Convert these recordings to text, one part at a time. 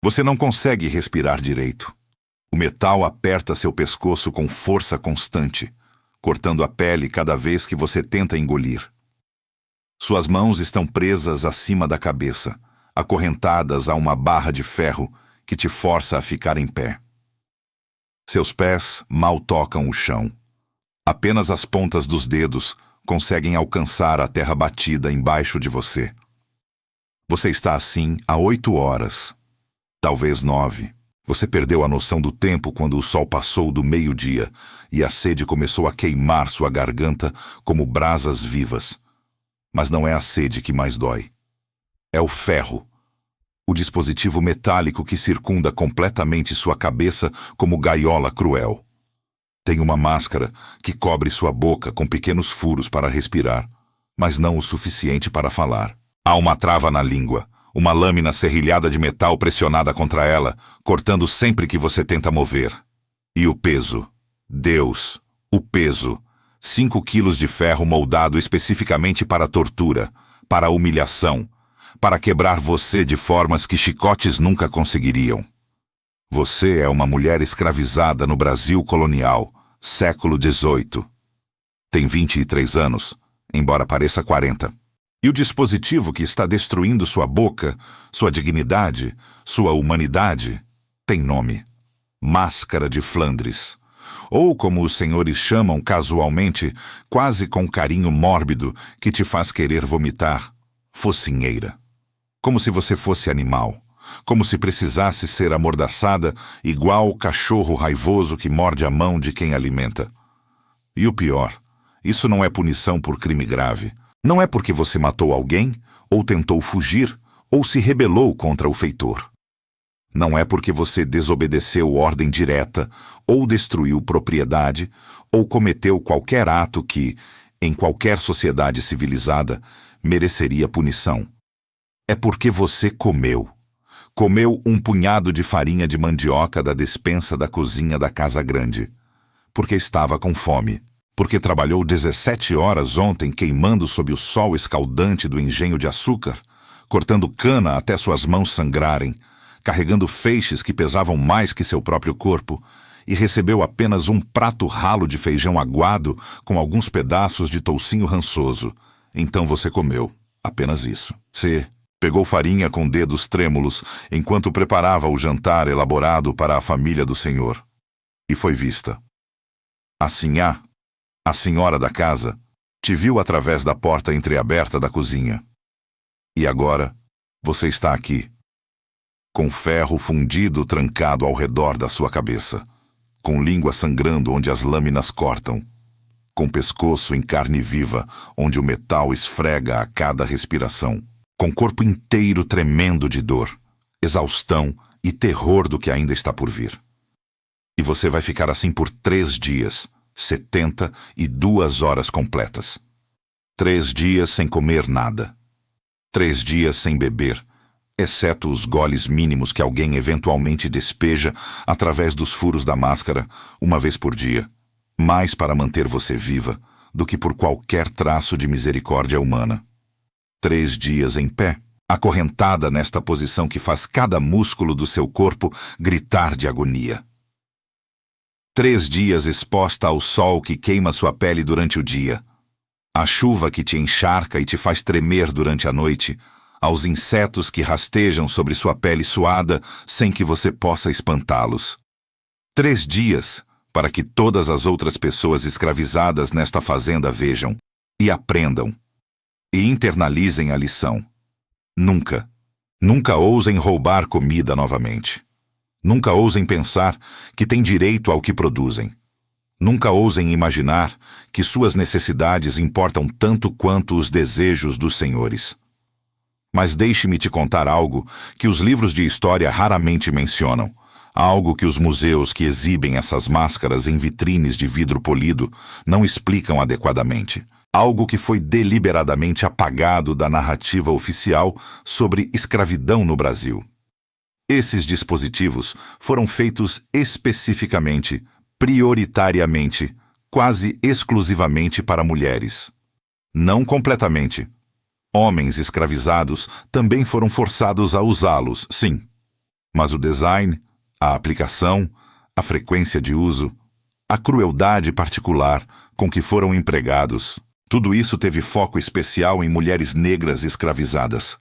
Você não consegue respirar direito. O metal aperta seu pescoço com força constante, cortando a pele cada vez que você tenta engolir. Suas mãos estão presas acima da cabeça, acorrentadas a uma barra de ferro que te força a ficar em pé. Seus pés mal tocam o chão. Apenas as pontas dos dedos conseguem alcançar a terra batida embaixo de você. Você está assim há 8 horas, talvez 9. Você perdeu a noção do tempo quando o sol passou do meio-dia e a sede começou a queimar sua garganta como brasas vivas. Mas não é a sede que mais dói. É o ferro, o dispositivo metálico que circunda completamente sua cabeça como gaiola cruel. Tem uma máscara que cobre sua boca com pequenos furos para respirar, mas não o suficiente para falar. Há uma trava na língua, uma lâmina serrilhada de metal pressionada contra ela, cortando sempre que você tenta mover. E o peso. Deus, o peso. 5 quilos de ferro moldado especificamente para a tortura, para a humilhação, para quebrar você de formas que chicotes nunca conseguiriam. Você é uma mulher escravizada no Brasil colonial, século XVIII. Tem 23 anos, embora pareça 40. E o dispositivo que está destruindo sua boca, sua dignidade, sua humanidade, tem nome: Máscara de Flandres. Ou, como os senhores chamam casualmente, quase com carinho mórbido que te faz querer vomitar, focinheira. Como se você fosse animal. Como se precisasse ser amordaçada igual o cachorro raivoso que morde a mão de quem alimenta. E o pior, isso não é punição por crime grave. Não é porque você matou alguém, ou tentou fugir, ou se rebelou contra o feitor. Não é porque você desobedeceu ordem direta, ou destruiu propriedade, ou cometeu qualquer ato que, em qualquer sociedade civilizada, mereceria punição. É porque você comeu. Comeu um punhado de farinha de mandioca da despensa da cozinha da casa grande. Porque estava com fome. Porque trabalhou 17 horas ontem queimando sob o sol escaldante do engenho de açúcar, cortando cana até suas mãos sangrarem, carregando feixes que pesavam mais que seu próprio corpo, e recebeu apenas um prato ralo de feijão aguado com alguns pedaços de toucinho rançoso. Então você comeu. Apenas isso. Você pegou farinha com dedos trêmulos enquanto preparava o jantar elaborado para a família do senhor. E foi vista. A sinhá, a senhora da casa, te viu através da porta entreaberta da cozinha. E agora, você está aqui, com ferro fundido trancado ao redor da sua cabeça, com língua sangrando onde as lâminas cortam, com pescoço em carne viva onde o metal esfrega a cada respiração, com corpo inteiro tremendo de dor, exaustão e terror do que ainda está por vir. E você vai ficar assim por 3 dias, 72 horas completas. 3 dias sem comer nada. 3 dias sem beber, exceto os goles mínimos que alguém eventualmente despeja através dos furos da máscara, uma vez por dia, mais para manter você viva do que por qualquer traço de misericórdia humana. 3 dias em pé, acorrentada nesta posição que faz cada músculo do seu corpo gritar de agonia. 3 dias exposta ao sol que queima sua pele durante o dia, à chuva que te encharca e te faz tremer durante a noite, aos insetos que rastejam sobre sua pele suada sem que você possa espantá-los. 3 dias para que todas as outras pessoas escravizadas nesta fazenda vejam e aprendam e internalizem a lição. Nunca, nunca ousem roubar comida novamente. Nunca ousem pensar que têm direito ao que produzem. Nunca ousem imaginar que suas necessidades importam tanto quanto os desejos dos senhores. Mas deixe-me te contar algo que os livros de história raramente mencionam, algo que os museus que exibem essas máscaras em vitrines de vidro polido não explicam adequadamente. Algo que foi deliberadamente apagado da narrativa oficial sobre escravidão no Brasil. Esses dispositivos foram feitos especificamente, prioritariamente, quase exclusivamente para mulheres. Não completamente. Homens escravizados também foram forçados a usá-los, sim. Mas o design, a aplicação, a frequência de uso, a crueldade particular com que foram empregados, tudo isso teve foco especial em mulheres negras escravizadas.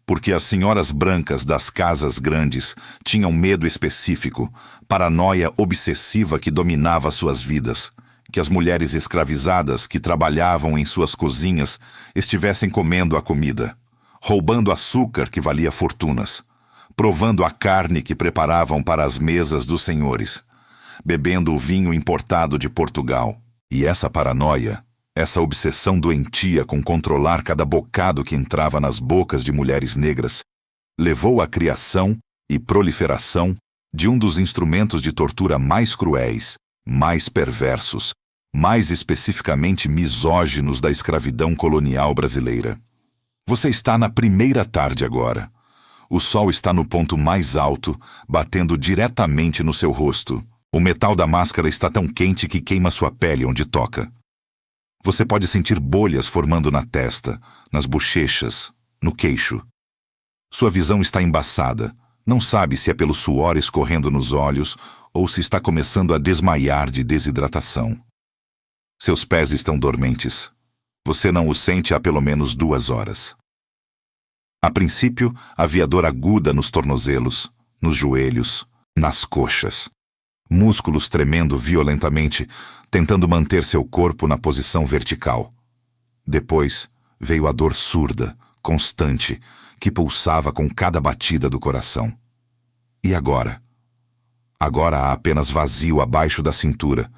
Porque as senhoras brancas das casas grandes tinham medo específico, paranoia obsessiva que dominava suas vidas, que as mulheres escravizadas que trabalhavam em suas cozinhas estivessem comendo a comida, roubando açúcar que valia fortunas, provando a carne que preparavam para as mesas dos senhores, bebendo o vinho importado de Portugal. E essa paranoia, essa obsessão doentia com controlar cada bocado que entrava nas bocas de mulheres negras, levou à criação e proliferação de um dos instrumentos de tortura mais cruéis, mais perversos, mais especificamente misóginos da escravidão colonial brasileira. Você está na primeira tarde agora. O sol está no ponto mais alto, batendo diretamente no seu rosto. O metal da máscara está tão quente que queima sua pele onde toca. Você pode sentir bolhas formando na testa, nas bochechas, no queixo. Sua visão está embaçada. Não sabe se é pelo suor escorrendo nos olhos ou se está começando a desmaiar de desidratação. Seus pés estão dormentes. Você não os sente há pelo menos 2 horas. A princípio, havia dor aguda nos tornozelos, nos joelhos, nas coxas. Músculos tremendo violentamente, tentando manter seu corpo na posição vertical. Depois, veio a dor surda, constante, que pulsava com cada batida do coração. E agora? Agora há apenas vazio abaixo da cintura,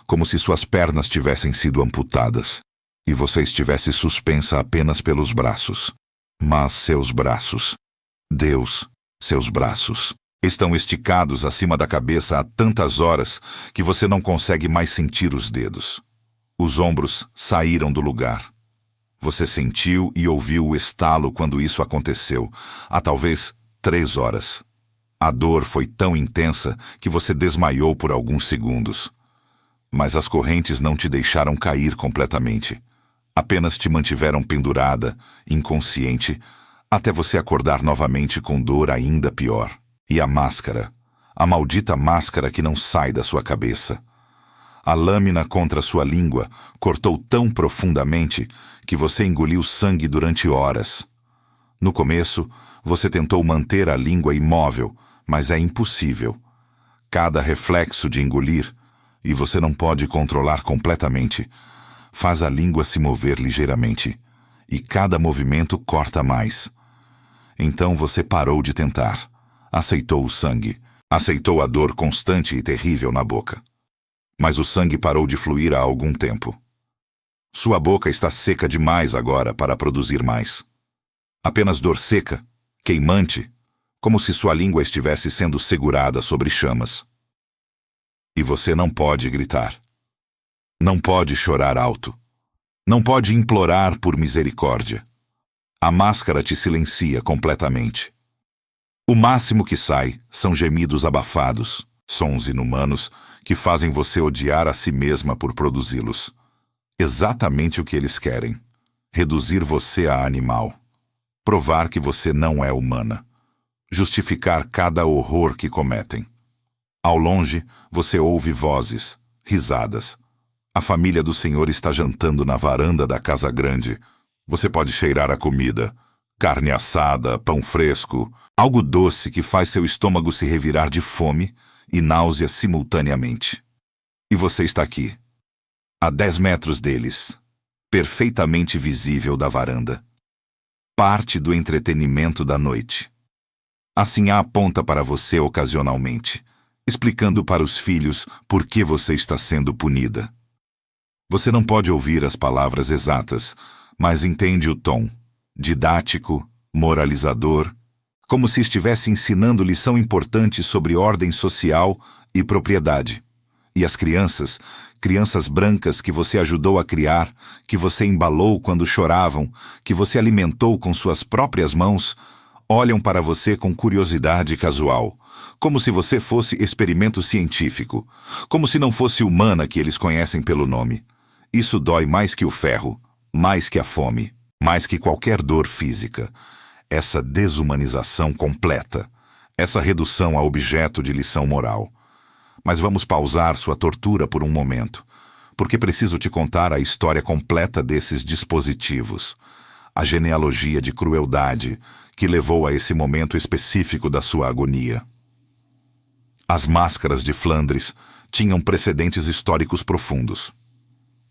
como se suas pernas tivessem sido amputadas, e você estivesse suspensa apenas pelos braços. Mas seus braços, Deus, seus braços, estão esticados acima da cabeça há tantas horas que você não consegue mais sentir os dedos. Os ombros saíram do lugar. Você sentiu e ouviu o estalo quando isso aconteceu, há talvez 3 horas. A dor foi tão intensa que você desmaiou por alguns segundos. Mas as correntes não te deixaram cair completamente. Apenas te mantiveram pendurada, inconsciente, até você acordar novamente com dor ainda pior. E a máscara, a maldita máscara que não sai da sua cabeça. A lâmina contra sua língua cortou tão profundamente que você engoliu sangue durante horas. No começo, você tentou manter a língua imóvel, mas é impossível. Cada reflexo de engolir, e você não pode controlar completamente, faz a língua se mover ligeiramente, e cada movimento corta mais. Então você parou de tentar. Aceitou o sangue. Aceitou a dor constante e terrível na boca. Mas o sangue parou de fluir há algum tempo. Sua boca está seca demais agora para produzir mais. Apenas dor seca, queimante, como se sua língua estivesse sendo segurada sobre chamas. E você não pode gritar. Não pode chorar alto. Não pode implorar por misericórdia. A máscara te silencia completamente. O máximo que sai são gemidos abafados, sons inumanos que fazem você odiar a si mesma por produzi-los. Exatamente o que eles querem: reduzir você a animal. Provar que você não é humana. Justificar cada horror que cometem. Ao longe, você ouve vozes, risadas. A família do senhor está jantando na varanda da casa grande. Você pode cheirar a comida. Carne assada, pão fresco, algo doce que faz seu estômago se revirar de fome e náusea simultaneamente. E você está aqui, a 10 metros deles, perfeitamente visível da varanda. Parte do entretenimento da noite. Assim a aponta para você ocasionalmente, explicando para os filhos por que você está sendo punida. Você não pode ouvir as palavras exatas, mas entende o tom. Didático, moralizador, como se estivesse ensinando lição importante sobre ordem social e propriedade. E as crianças brancas que você ajudou a criar, que você embalou quando choravam, que você alimentou com suas próprias mãos, olham para você com curiosidade casual, como se você fosse experimento científico, como se não fosse humana que eles conhecem pelo nome. Isso dói mais que o ferro, mais que a fome. Mais que qualquer dor física, essa desumanização completa, essa redução a objeto de lição moral. Mas vamos pausar sua tortura por um momento, porque preciso te contar a história completa desses dispositivos, a genealogia de crueldade que levou a esse momento específico da sua agonia. As máscaras de Flandres tinham precedentes históricos profundos.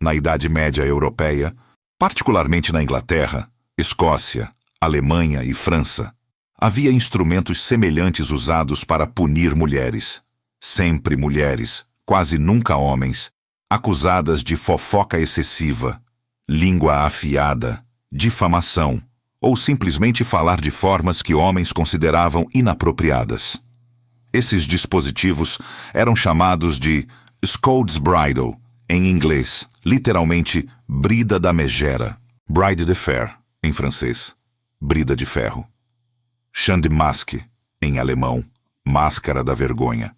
Na Idade Média Europeia, particularmente na Inglaterra, Escócia, Alemanha e França, havia instrumentos semelhantes usados para punir mulheres, sempre mulheres, quase nunca homens, acusadas de fofoca excessiva, língua afiada, difamação, ou simplesmente falar de formas que homens consideravam inapropriadas. Esses dispositivos eram chamados de Scold's Bridle, em inglês, literalmente brida da megera, bride de fer, em francês, brida de ferro. Champ de masque, em alemão, máscara da vergonha.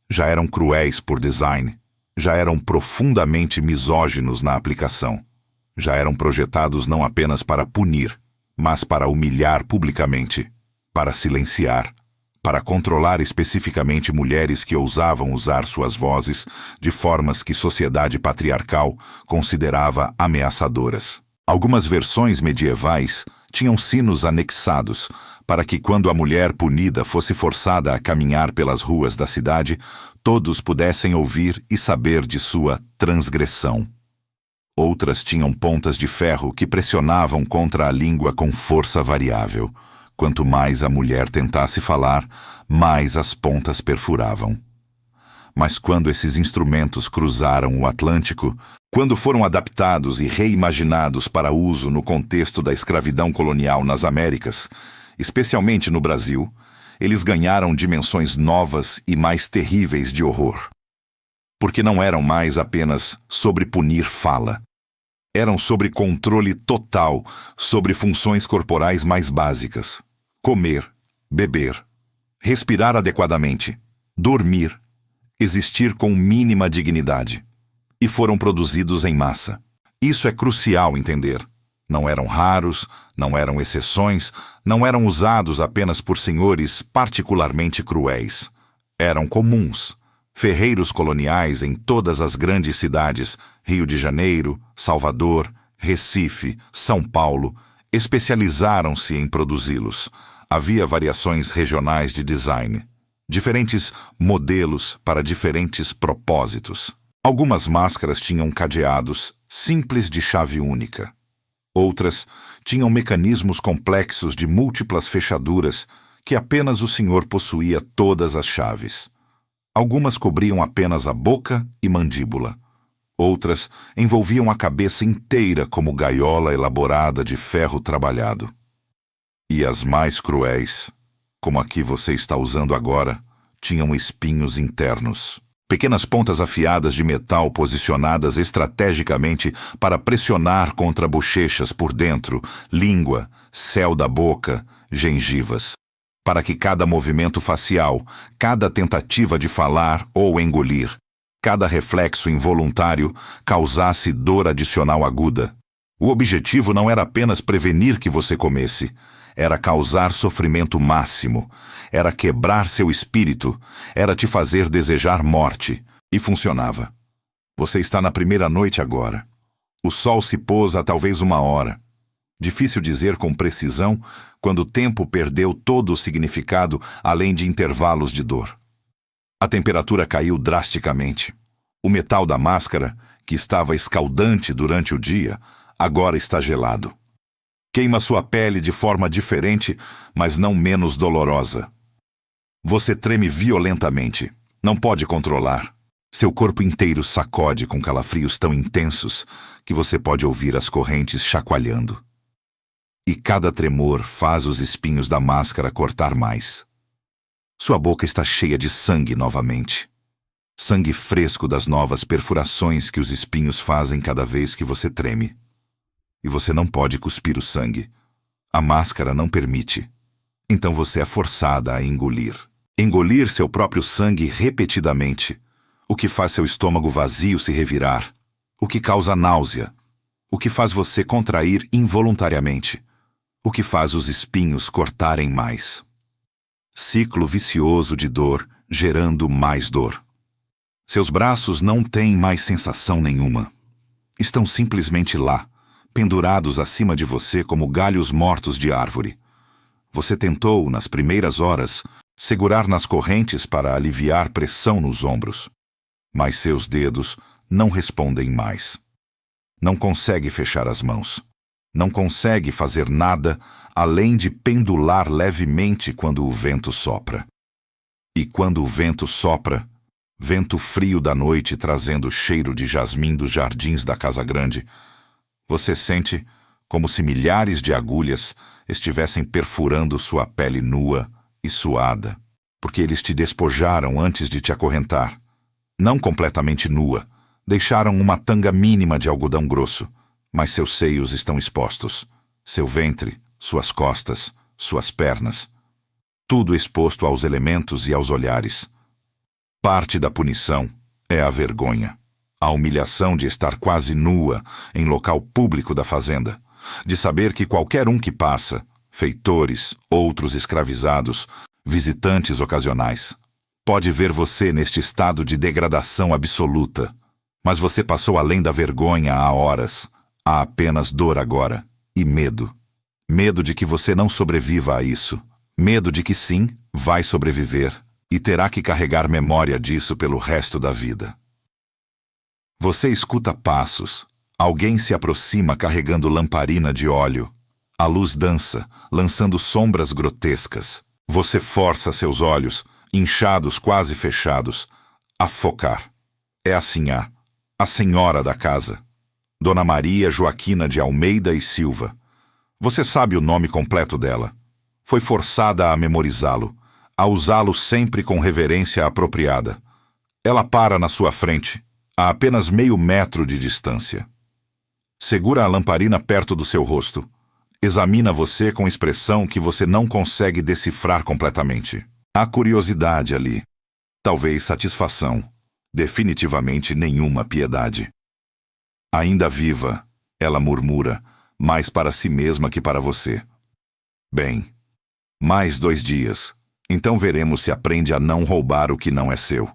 Já eram cruéis por design, já eram profundamente misóginos na aplicação. Já eram projetados não apenas para punir, mas para humilhar publicamente, para silenciar, para controlar especificamente mulheres que ousavam usar suas vozes de formas que sociedade patriarcal considerava ameaçadoras. Algumas versões medievais tinham sinos anexados para que, quando a mulher punida fosse forçada a caminhar pelas ruas da cidade, todos pudessem ouvir e saber de sua transgressão. Outras tinham pontas de ferro que pressionavam contra a língua com força variável. Quanto mais a mulher tentasse falar, mais as pontas perfuravam. Mas quando esses instrumentos cruzaram o Atlântico, quando foram adaptados e reimaginados para uso no contexto da escravidão colonial nas Américas, especialmente no Brasil, eles ganharam dimensões novas e mais terríveis de horror. Porque não eram mais apenas sobre punir fala. Eram sobre controle total sobre funções corporais mais básicas. Comer, beber, respirar adequadamente, dormir, existir com mínima dignidade. E foram produzidos em massa. Isso é crucial entender. Não eram raros, não eram exceções, não eram usados apenas por senhores particularmente cruéis. Eram comuns. Ferreiros coloniais em todas as grandes cidades, Rio de Janeiro, Salvador, Recife, São Paulo, especializaram-se em produzi-los. Havia variações regionais de design, diferentes modelos para diferentes propósitos. Algumas máscaras tinham cadeados simples de chave única. Outras tinham mecanismos complexos de múltiplas fechaduras que apenas o senhor possuía todas as chaves. Algumas cobriam apenas a boca e mandíbula. Outras envolviam a cabeça inteira como gaiola elaborada de ferro trabalhado. E as mais cruéis, como a que você está usando agora, tinham espinhos internos. Pequenas pontas afiadas de metal posicionadas estrategicamente para pressionar contra bochechas por dentro, língua, céu da boca, gengivas. Para que cada movimento facial, cada tentativa de falar ou engolir, cada reflexo involuntário causasse dor adicional aguda. O objetivo não era apenas prevenir que você comesse, era causar sofrimento máximo, era quebrar seu espírito, era te fazer desejar morte. E funcionava. Você está na primeira noite agora. O sol se pôs há talvez 1 hora. Difícil dizer com precisão quando o tempo perdeu todo o significado além de intervalos de dor. A temperatura caiu drasticamente. O metal da máscara, que estava escaldante durante o dia, agora está gelado. Queima sua pele de forma diferente, mas não menos dolorosa. Você treme violentamente. Não pode controlar. Seu corpo inteiro sacode com calafrios tão intensos que você pode ouvir as correntes chacoalhando. E cada tremor faz os espinhos da máscara cortar mais. Sua boca está cheia de sangue novamente. Sangue fresco das novas perfurações que os espinhos fazem cada vez que você treme. E você não pode cuspir o sangue. A máscara não permite. Então você é forçada a engolir. Engolir seu próprio sangue repetidamente, o que faz seu estômago vazio se revirar, o que causa náusea, o que faz você contrair involuntariamente, o que faz os espinhos cortarem mais. Ciclo vicioso de dor, gerando mais dor. Seus braços não têm mais sensação nenhuma. Estão simplesmente lá, pendurados acima de você como galhos mortos de árvore. Você tentou, nas primeiras horas, segurar nas correntes para aliviar pressão nos ombros. Mas seus dedos não respondem mais. Não consegue fechar as mãos. Não consegue fazer nada além de pendular levemente quando o vento sopra. E quando o vento sopra, vento frio da noite trazendo o cheiro de jasmim dos jardins da casa grande, você sente como se milhares de agulhas estivessem perfurando sua pele nua e suada, porque eles te despojaram antes de te acorrentar. Não completamente nua, deixaram uma tanga mínima de algodão grosso, mas seus seios estão expostos, seu ventre, suas costas, suas pernas, tudo exposto aos elementos e aos olhares. Parte da punição é a vergonha, a humilhação de estar quase nua em local público da fazenda, de saber que qualquer um que passa, feitores, outros escravizados, visitantes ocasionais, pode ver você neste estado de degradação absoluta. Mas você passou além da vergonha há horas. Há apenas dor agora e medo. Medo de que você não sobreviva a isso. Medo de que sim, vai sobreviver e terá que carregar memória disso pelo resto da vida. Você escuta passos. Alguém se aproxima carregando lamparina de óleo. A luz dança, lançando sombras grotescas. Você força seus olhos, inchados quase fechados, a focar. É a Sinhá, a senhora da casa. Dona Maria Joaquina de Almeida e Silva. Você sabe o nome completo dela. Foi forçada a memorizá-lo, a usá-lo sempre com reverência apropriada. Ela para na sua frente, a apenas meio metro de distância. Segura a lamparina perto do seu rosto. Examina você com expressão que você não consegue decifrar completamente. Há curiosidade ali. Talvez satisfação. Definitivamente nenhuma piedade. Ainda viva, ela murmura, mais para si mesma que para você. Bem, mais 2 dias. Então veremos se aprende a não roubar o que não é seu.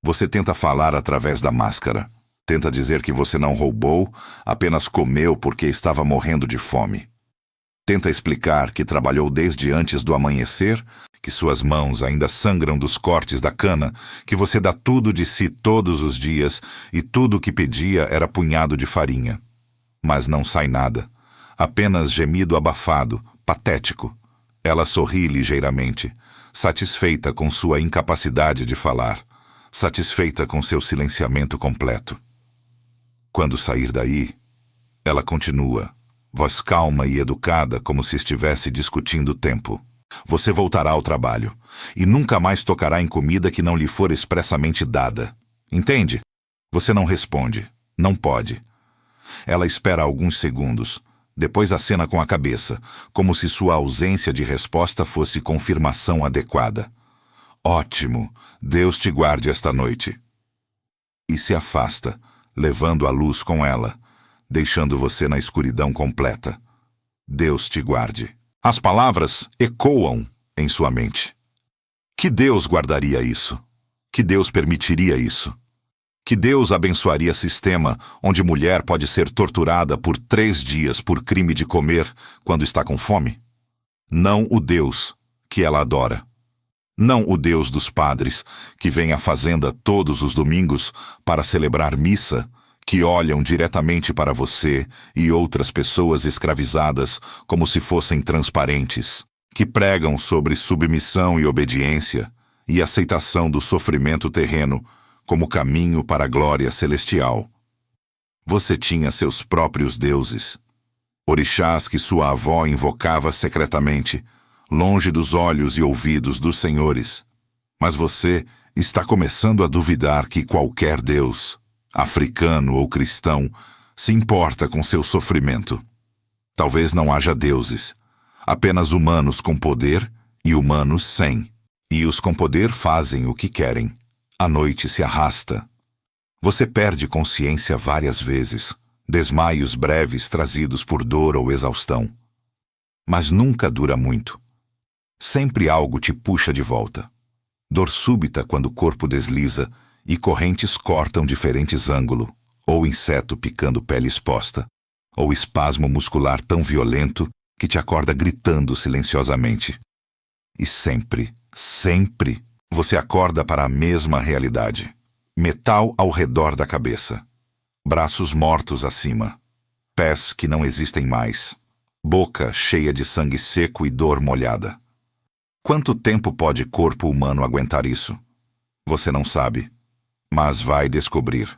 Você tenta falar através da máscara. Tenta dizer que você não roubou, apenas comeu porque estava morrendo de fome. Tenta explicar que trabalhou desde antes do amanhecer, que suas mãos ainda sangram dos cortes da cana, que você dá tudo de si todos os dias e tudo o que pedia era punhado de farinha. Mas não sai nada. Apenas gemido abafado, patético. Ela sorri ligeiramente, satisfeita com sua incapacidade de falar, satisfeita com seu silenciamento completo. Quando sair daí, ela continua, voz calma e educada como se estivesse discutindo o tempo. Você voltará ao trabalho e nunca mais tocará em comida que não lhe for expressamente dada. Entende? Você não responde. Não pode. Ela espera alguns segundos, depois acena com a cabeça, como se sua ausência de resposta fosse confirmação adequada. Ótimo! Deus te guarde esta noite. E se afasta, levando a luz com ela, deixando você na escuridão completa. Deus te guarde. As palavras ecoam em sua mente. Que Deus guardaria isso? Que Deus permitiria isso? Que Deus abençoaria sistema onde mulher pode ser torturada por 3 dias por crime de comer quando está com fome? Não o Deus que ela adora. Não o Deus dos padres que vem à fazenda todos os domingos para celebrar missa, que olham diretamente para você e outras pessoas escravizadas como se fossem transparentes, que pregam sobre submissão e obediência e aceitação do sofrimento terreno como caminho para a glória celestial. Você tinha seus próprios deuses, orixás que sua avó invocava secretamente, longe dos olhos e ouvidos dos senhores. Mas você está começando a duvidar que qualquer deus, africano ou cristão, se importa com seu sofrimento. Talvez não haja deuses, apenas humanos com poder e humanos sem. E os com poder fazem o que querem. A noite se arrasta. Você perde consciência várias vezes, desmaios breves trazidos por dor ou exaustão. Mas nunca dura muito. Sempre algo te puxa de volta. Dor súbita quando o corpo desliza e correntes cortam diferentes ângulos, ou inseto picando pele exposta, ou espasmo muscular tão violento que te acorda gritando silenciosamente. E sempre, sempre, você acorda para a mesma realidade. Metal ao redor da cabeça. Braços mortos acima. Pés que não existem mais. Boca cheia de sangue seco e dor molhada. Quanto tempo pode corpo humano aguentar isso? Você não sabe, mas vai descobrir,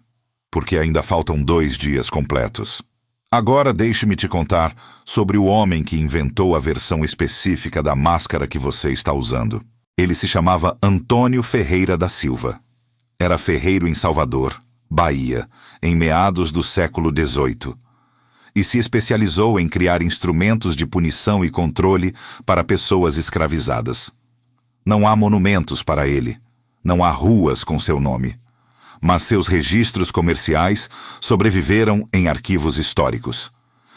porque ainda faltam 2 dias completos. Agora deixe-me te contar sobre o homem que inventou a versão específica da máscara que você está usando. Ele se chamava Antônio Ferreira da Silva. Era ferreiro em Salvador, Bahia, em meados do século XVIII. E se especializou em criar instrumentos de punição e controle para pessoas escravizadas. Não há monumentos para ele, não há ruas com seu nome, mas seus registros comerciais sobreviveram em arquivos históricos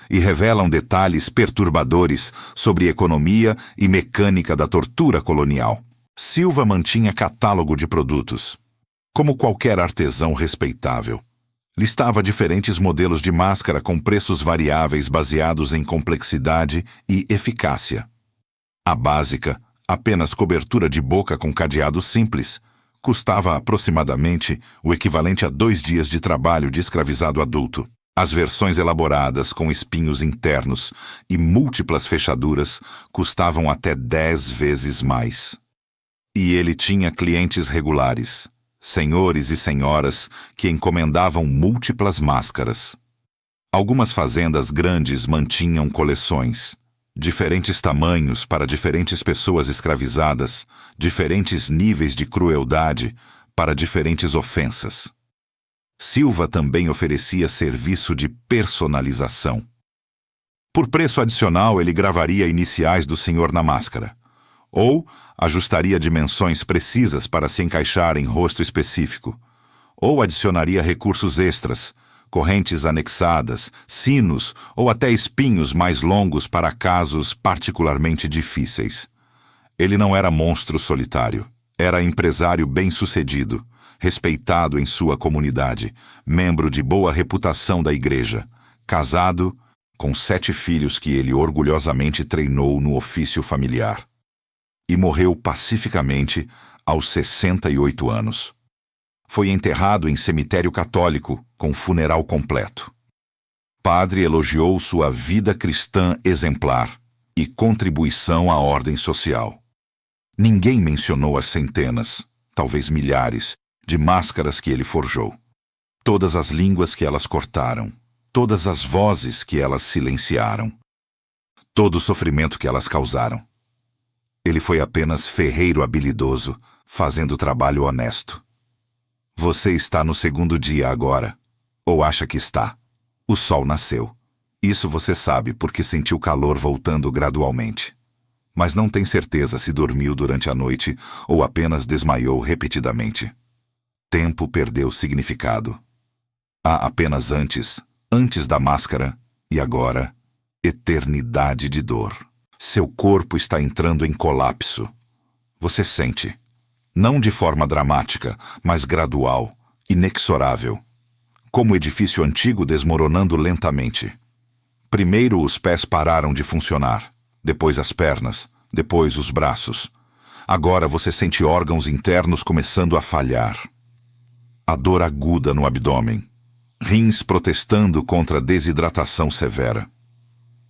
e revelam detalhes perturbadores sobre economia e mecânica da tortura colonial. Silva mantinha catálogo de produtos. Como qualquer artesão respeitável, listava diferentes modelos de máscara com preços variáveis baseados em complexidade e eficácia. A básica, apenas cobertura de boca com cadeado simples, custava aproximadamente o equivalente a 2 dias de trabalho de escravizado adulto. As versões elaboradas com espinhos internos e múltiplas fechaduras custavam até 10 vezes mais. E ele tinha clientes regulares. Senhores e senhoras que encomendavam múltiplas máscaras. Algumas fazendas grandes mantinham coleções, diferentes tamanhos para diferentes pessoas escravizadas, diferentes níveis de crueldade para diferentes ofensas. Silva também oferecia serviço de personalização. Por preço adicional, ele gravaria iniciais do senhor na máscara, ou ajustaria dimensões precisas para se encaixar em rosto específico, ou adicionaria recursos extras, correntes anexadas, sinos ou até espinhos mais longos para casos particularmente difíceis. Ele não era monstro solitário, era empresário bem-sucedido, respeitado em sua comunidade, membro de boa reputação da igreja, casado, com 7 filhos que ele orgulhosamente treinou no ofício familiar. E morreu pacificamente aos 68 anos. Foi enterrado em cemitério católico, com funeral completo. Padre elogiou sua vida cristã exemplar e contribuição à ordem social. Ninguém mencionou as centenas, talvez milhares, de máscaras que ele forjou. Todas as línguas que elas cortaram, todas as vozes que elas silenciaram, todo o sofrimento que elas causaram. Ele foi apenas ferreiro habilidoso, fazendo trabalho honesto. Você está no 2º dia agora, ou acha que está. O sol nasceu. Isso você sabe porque sentiu calor voltando gradualmente. Mas não tem certeza se dormiu durante a noite ou apenas desmaiou repetidamente. Tempo perdeu significado. Há apenas antes da máscara, e agora, eternidade de dor. Seu corpo está entrando em colapso. Você sente, não de forma dramática, mas gradual, inexorável, como o edifício antigo desmoronando lentamente. Primeiro os pés pararam de funcionar, depois as pernas, depois os braços. Agora você sente órgãos internos começando a falhar. A dor aguda no abdômen, rins protestando contra a desidratação severa.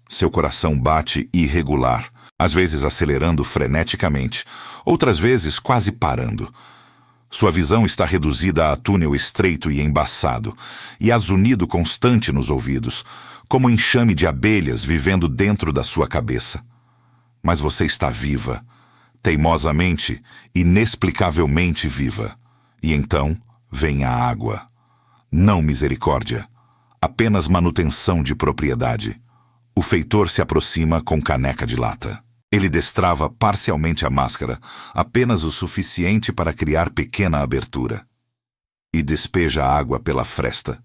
Seu coração bate irregular, às vezes acelerando freneticamente, outras vezes quase parando. Sua visão está reduzida a túnel estreito e embaçado, e há zunido constante nos ouvidos, como um enxame de abelhas vivendo dentro da sua cabeça. Mas você está viva, teimosamente, inexplicavelmente viva. E então vem a água. Não misericórdia, apenas manutenção de propriedade. O feitor se aproxima com caneca de lata. Ele destrava parcialmente a máscara, apenas o suficiente para criar pequena abertura. E despeja água pela fresta.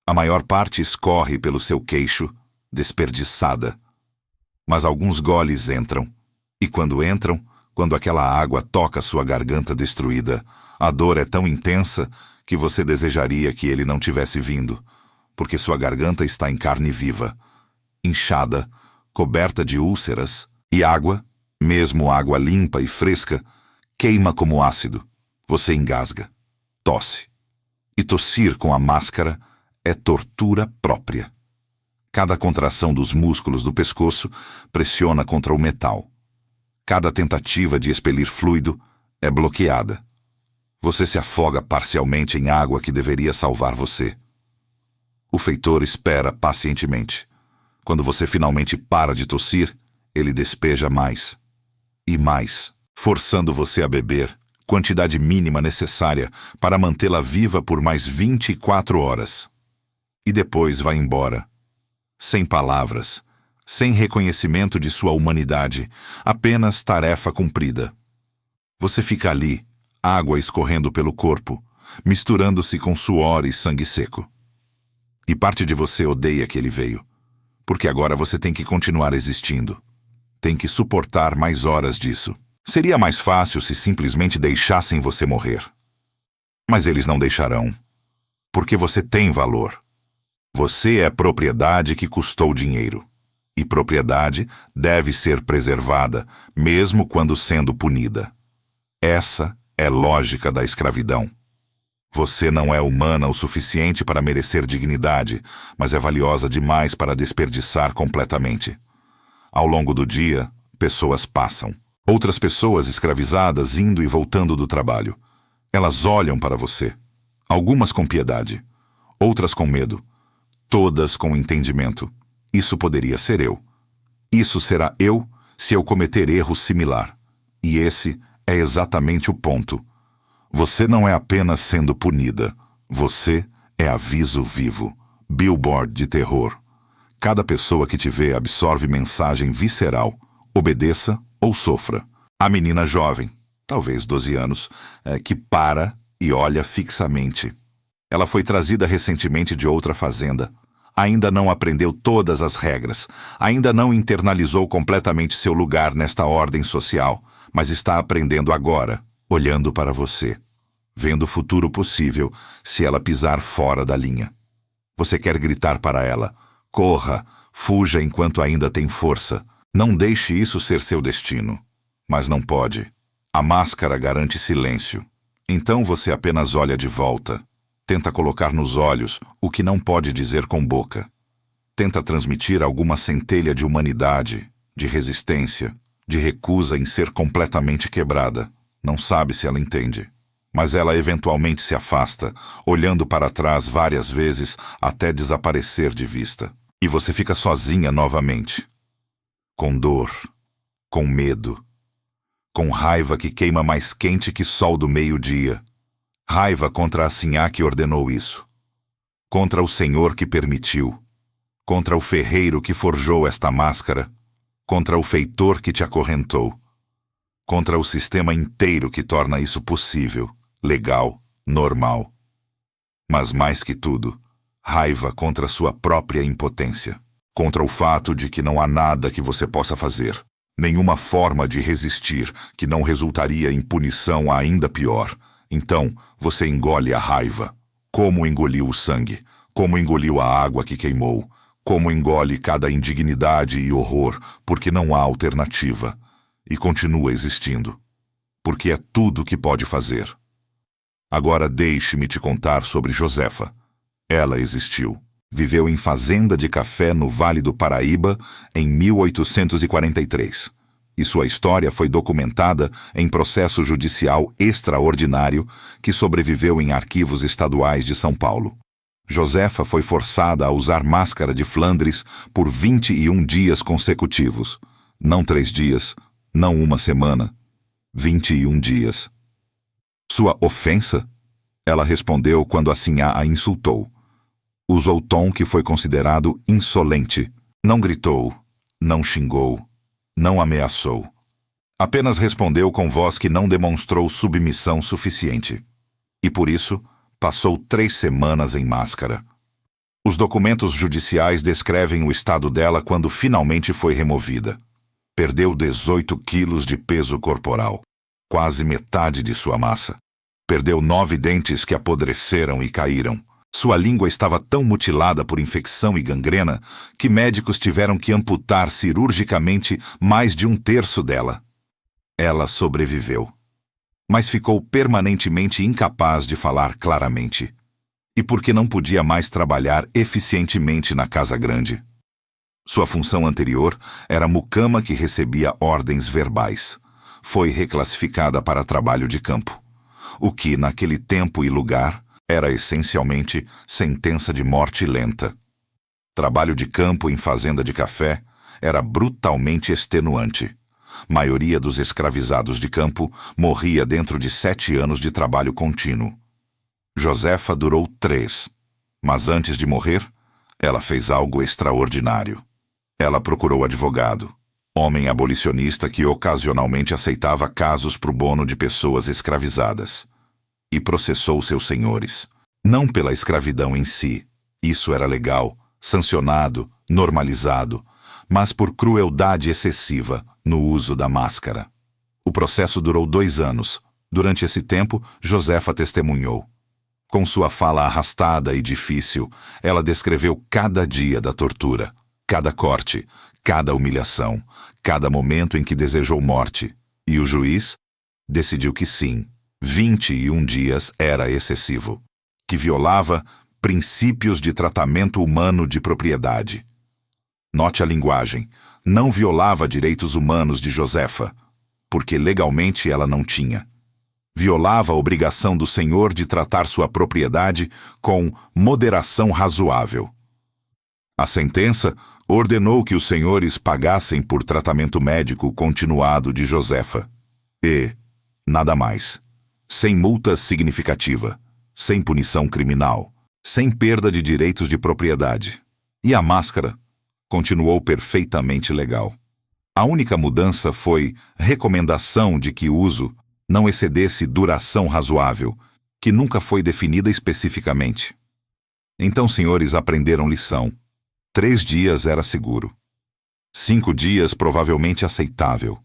A maior parte escorre pelo seu queixo, desperdiçada. Mas alguns goles entram, E quando entram, quando aquela água toca sua garganta destruída, a dor é tão intensa que você desejaria que ele não tivesse vindo, porque sua garganta está em carne viva, inchada, coberta de úlceras, e água, mesmo água limpa e fresca, queima como ácido. Você engasga, tosse. E tossir com a máscara é tortura própria. Cada contração dos músculos do pescoço pressiona contra o metal. Cada tentativa de expelir fluido é bloqueada. Você se afoga parcialmente em água que deveria salvar você. O feitor espera pacientemente. Quando você finalmente para de tossir, ele despeja mais e mais, forçando você a beber quantidade mínima necessária para mantê-la viva por mais 24 horas. E depois vai embora. Sem palavras, sem reconhecimento de sua humanidade, apenas tarefa cumprida. Você fica ali, água escorrendo pelo corpo, misturando-se com suor e sangue seco. E parte de você odeia que ele veio, porque agora você tem que continuar existindo. Tem que suportar mais horas disso. Seria mais fácil se simplesmente deixassem você morrer. Mas eles não deixarão, porque você tem valor. Você é propriedade que custou dinheiro. E propriedade deve ser preservada, mesmo quando sendo punida. Essa é lógica da escravidão. Você não é humana o suficiente para merecer dignidade, mas é valiosa demais para desperdiçar completamente. Ao longo do dia, pessoas passam. Outras pessoas escravizadas indo e voltando do trabalho. Elas olham para você. Algumas com piedade, outras com medo, todas com entendimento. Isso poderia ser eu. Isso será eu se eu cometer erro similar. E esse é exatamente o ponto. Você não é apenas sendo punida. Você é aviso vivo. Billboard de terror. Cada pessoa que te vê absorve mensagem visceral. Obedeça ou sofra. A menina jovem, talvez 12 anos, que para e olha fixamente. Ela foi trazida recentemente de outra fazenda. Ainda não aprendeu todas as regras. Ainda não internalizou completamente seu lugar nesta ordem social, mas está aprendendo agora, olhando para você, vendo o futuro possível se ela pisar fora da linha. Você quer gritar para ela: corra, fuja enquanto ainda tem força. Não deixe isso ser seu destino. Mas não pode. A máscara garante silêncio. Então você apenas olha de volta. Tenta colocar nos olhos o que não pode dizer com boca. Tenta transmitir alguma centelha de humanidade, de resistência, de recusa em ser completamente quebrada. Não sabe se ela entende. Mas ela eventualmente se afasta, olhando para trás várias vezes até desaparecer de vista. E você fica sozinha novamente. Com dor, com medo, com raiva que queima mais quente que sol do meio-dia. Raiva contra a Sinhá que ordenou isso. Contra o Senhor que permitiu. Contra o ferreiro que forjou esta máscara. Contra o feitor que te acorrentou. Contra o sistema inteiro que torna isso possível, legal, normal. Mas mais que tudo, raiva contra sua própria impotência. Contra o fato de que não há nada que você possa fazer. Nenhuma forma de resistir que não resultaria em punição ainda pior. Então, você engole a raiva. Como engoliu o sangue. Como engoliu a água que queimou. Como engole cada indignidade e horror, porque não há alternativa. E continua existindo. Porque é tudo o que pode fazer. Agora deixe-me te contar sobre Josefa. Ela existiu. Viveu em fazenda de café no Vale do Paraíba em 1843. E sua história foi documentada em processo judicial extraordinário que sobreviveu em arquivos estaduais de São Paulo. Josefa foi forçada a usar máscara de Flandres por 21 dias consecutivos. Não 3 dias, não uma semana. 21 dias. Sua ofensa? Ela respondeu quando a Sinhá a insultou. Usou tom que foi considerado insolente. Não gritou, não xingou, não ameaçou. Apenas respondeu com voz que não demonstrou submissão suficiente. E por isso, passou 3 semanas em máscara. Os documentos judiciais descrevem o estado dela quando finalmente foi removida. Perdeu 18 quilos de peso corporal, quase metade de sua massa. Perdeu 9 dentes que apodreceram e caíram. Sua língua estava tão mutilada por infecção e gangrena que médicos tiveram que amputar cirurgicamente mais de 1/3 dela. Ela sobreviveu, mas ficou permanentemente incapaz de falar claramente. E porque não podia mais trabalhar eficientemente na casa grande. Sua função anterior era mucama que recebia ordens verbais. Foi reclassificada para trabalho de campo, o que, naquele tempo e lugar, era essencialmente sentença de morte lenta. Trabalho de campo em fazenda de café era brutalmente extenuante. Maioria dos escravizados de campo morria dentro de 7 anos de trabalho contínuo. Josefa durou 3, mas antes de morrer, ela fez algo extraordinário. Ela procurou advogado, homem abolicionista que ocasionalmente aceitava casos pro bono de pessoas escravizadas, e processou seus senhores, não pela escravidão em si, isso era legal, sancionado, normalizado, mas por crueldade excessiva no uso da máscara. O processo durou 2 anos. Durante esse tempo, Josefa testemunhou. Com sua fala arrastada e difícil, ela descreveu cada dia da tortura, cada corte, cada humilhação, cada momento em que desejou morte. E o juiz decidiu que sim, 21 dias era excessivo, que violava princípios de tratamento humano de propriedade. Note a linguagem, não violava direitos humanos de Josefa, porque legalmente ela não tinha. Violava a obrigação do senhor de tratar sua propriedade com moderação razoável. A sentença ordenou que os senhores pagassem por tratamento médico continuado de Josefa. E, nada mais. Sem multa significativa, sem punição criminal, sem perda de direitos de propriedade. E a máscara continuou perfeitamente legal. A única mudança foi recomendação de que o uso não excedesse duração razoável, que nunca foi definida especificamente. Então, senhores, aprenderam lição. 3 dias era seguro. 5 dias provavelmente aceitável.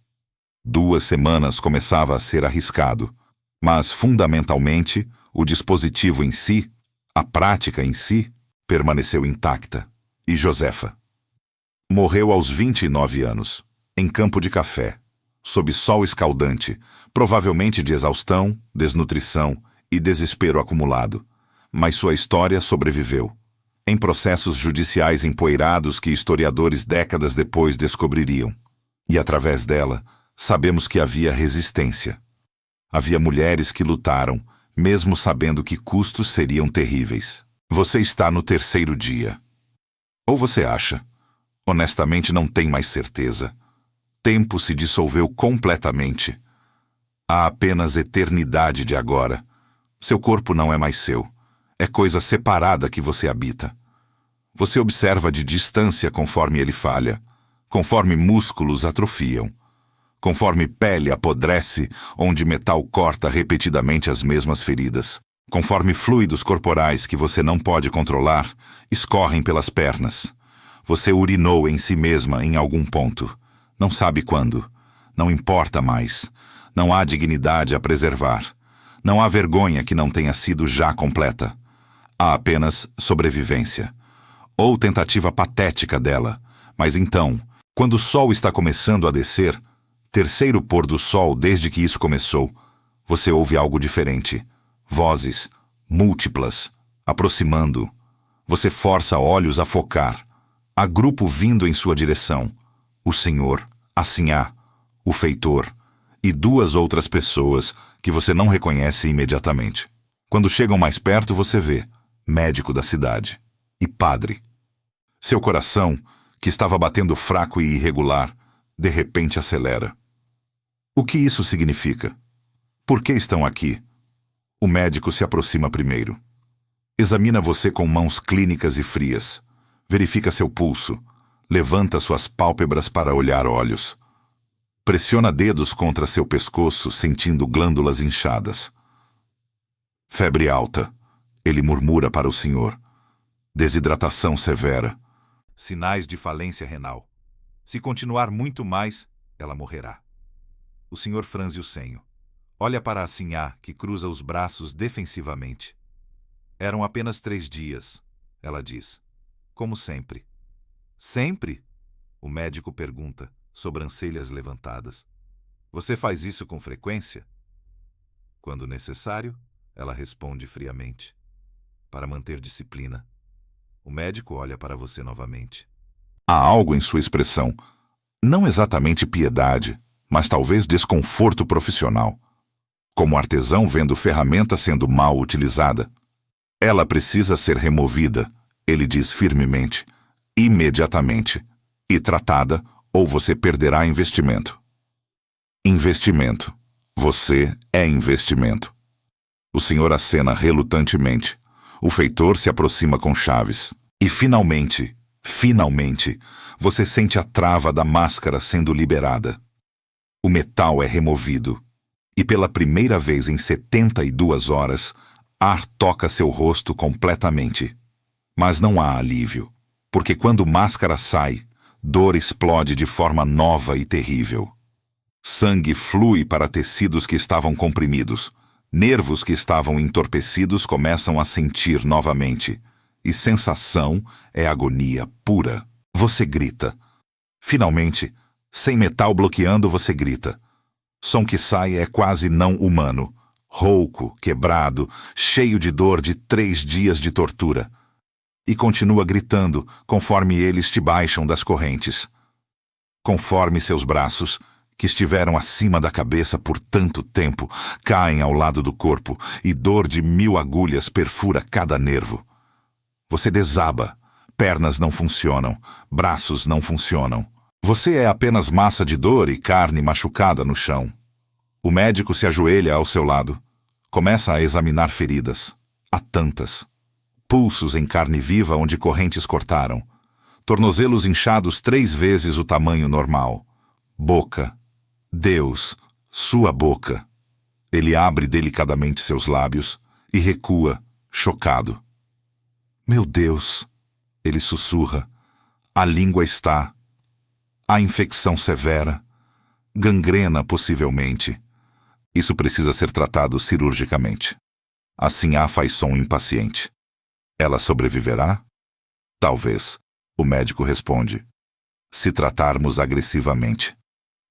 2 semanas começava a ser arriscado. Mas, fundamentalmente, o dispositivo em si, a prática em si, permaneceu intacta. E Josefa morreu aos 29 anos, em campo de café, sob sol escaldante, provavelmente de exaustão, desnutrição e desespero acumulado. Mas sua história sobreviveu, em processos judiciais empoeirados que historiadores décadas depois descobririam. E através dela, sabemos que havia resistência. Havia mulheres que lutaram, mesmo sabendo que custos seriam terríveis. Você está no 3º dia. Ou você acha? Honestamente, não tem mais certeza. Tempo se dissolveu completamente. Há apenas eternidade de agora. Seu corpo não é mais seu. É coisa separada que você habita. Você observa de distância conforme ele falha, conforme músculos atrofiam, conforme pele apodrece onde metal corta repetidamente as mesmas feridas, conforme fluidos corporais que você não pode controlar escorrem pelas pernas. Você urinou em si mesma em algum ponto. Não sabe quando. Não importa mais. Não há dignidade a preservar. Não há vergonha que não tenha sido já completa. Há apenas sobrevivência. Ou tentativa patética dela. Mas então, quando o sol está começando a descer, 3º pôr do sol desde que isso começou, você ouve algo diferente. Vozes, múltiplas, aproximando. Você força olhos a focar. Há grupo vindo em sua direção. O Senhor, a Sinhá, o Feitor e 2 outras pessoas que você não reconhece imediatamente. Quando chegam mais perto, você vê médico da cidade e padre. Seu coração, que estava batendo fraco e irregular, de repente acelera. O que isso significa? Por que estão aqui? O médico se aproxima primeiro. Examina você com mãos clínicas e frias. Verifica seu pulso. Levanta suas pálpebras para olhar olhos. Pressiona dedos contra seu pescoço, sentindo glândulas inchadas. Febre alta. Ele murmura para o senhor. Desidratação severa. Sinais de falência renal. Se continuar muito mais, ela morrerá. O senhor franze o senho. Olha para a sinhá, que cruza os braços defensivamente. Eram apenas 3 dias, ela diz. Como sempre. Sempre? O médico pergunta, sobrancelhas levantadas. Você faz isso com frequência? Quando necessário, ela responde friamente. Para manter disciplina. O médico olha para você novamente. Há algo em sua expressão. Não exatamente piedade, mas talvez desconforto profissional. Como artesão vendo ferramenta sendo mal utilizada. Ela precisa ser removida, ele diz firmemente, imediatamente, e tratada, ou você perderá investimento. Investimento. Você é investimento. O senhor acena relutantemente. O feitor se aproxima com chaves. E finalmente, você sente a trava da máscara sendo liberada. O metal é removido. E pela primeira vez em 72 horas, ar toca seu rosto completamente. Mas não há alívio, porque quando máscara sai, dor explode de forma nova e terrível. Sangue flui para tecidos que estavam comprimidos. Nervos que estavam entorpecidos começam a sentir novamente. E sensação é agonia pura. Você grita. Finalmente, sem metal bloqueando, você grita. Som que sai é quase não humano. Rouco, quebrado, cheio de dor de 3 dias de tortura. E continua gritando conforme eles te baixam das correntes. Conforme seus braços, que estiveram acima da cabeça por tanto tempo, caem ao lado do corpo e dor de 1000 agulhas perfura cada nervo. Você desaba. Pernas não funcionam. Braços não funcionam. Você é apenas massa de dor e carne machucada no chão. O médico se ajoelha ao seu lado. Começa a examinar feridas. Há tantas. Pulsos em carne viva onde correntes cortaram. Tornozelos inchados 3 vezes o tamanho normal. Boca. Deus, sua boca. Ele abre delicadamente seus lábios e recua, chocado. Meu Deus, ele sussurra. A língua está. Há infecção severa. Gangrena, possivelmente. Isso precisa ser tratado cirurgicamente. Assim faz som impaciente. Ela sobreviverá? Talvez, o médico responde. Se tratarmos agressivamente.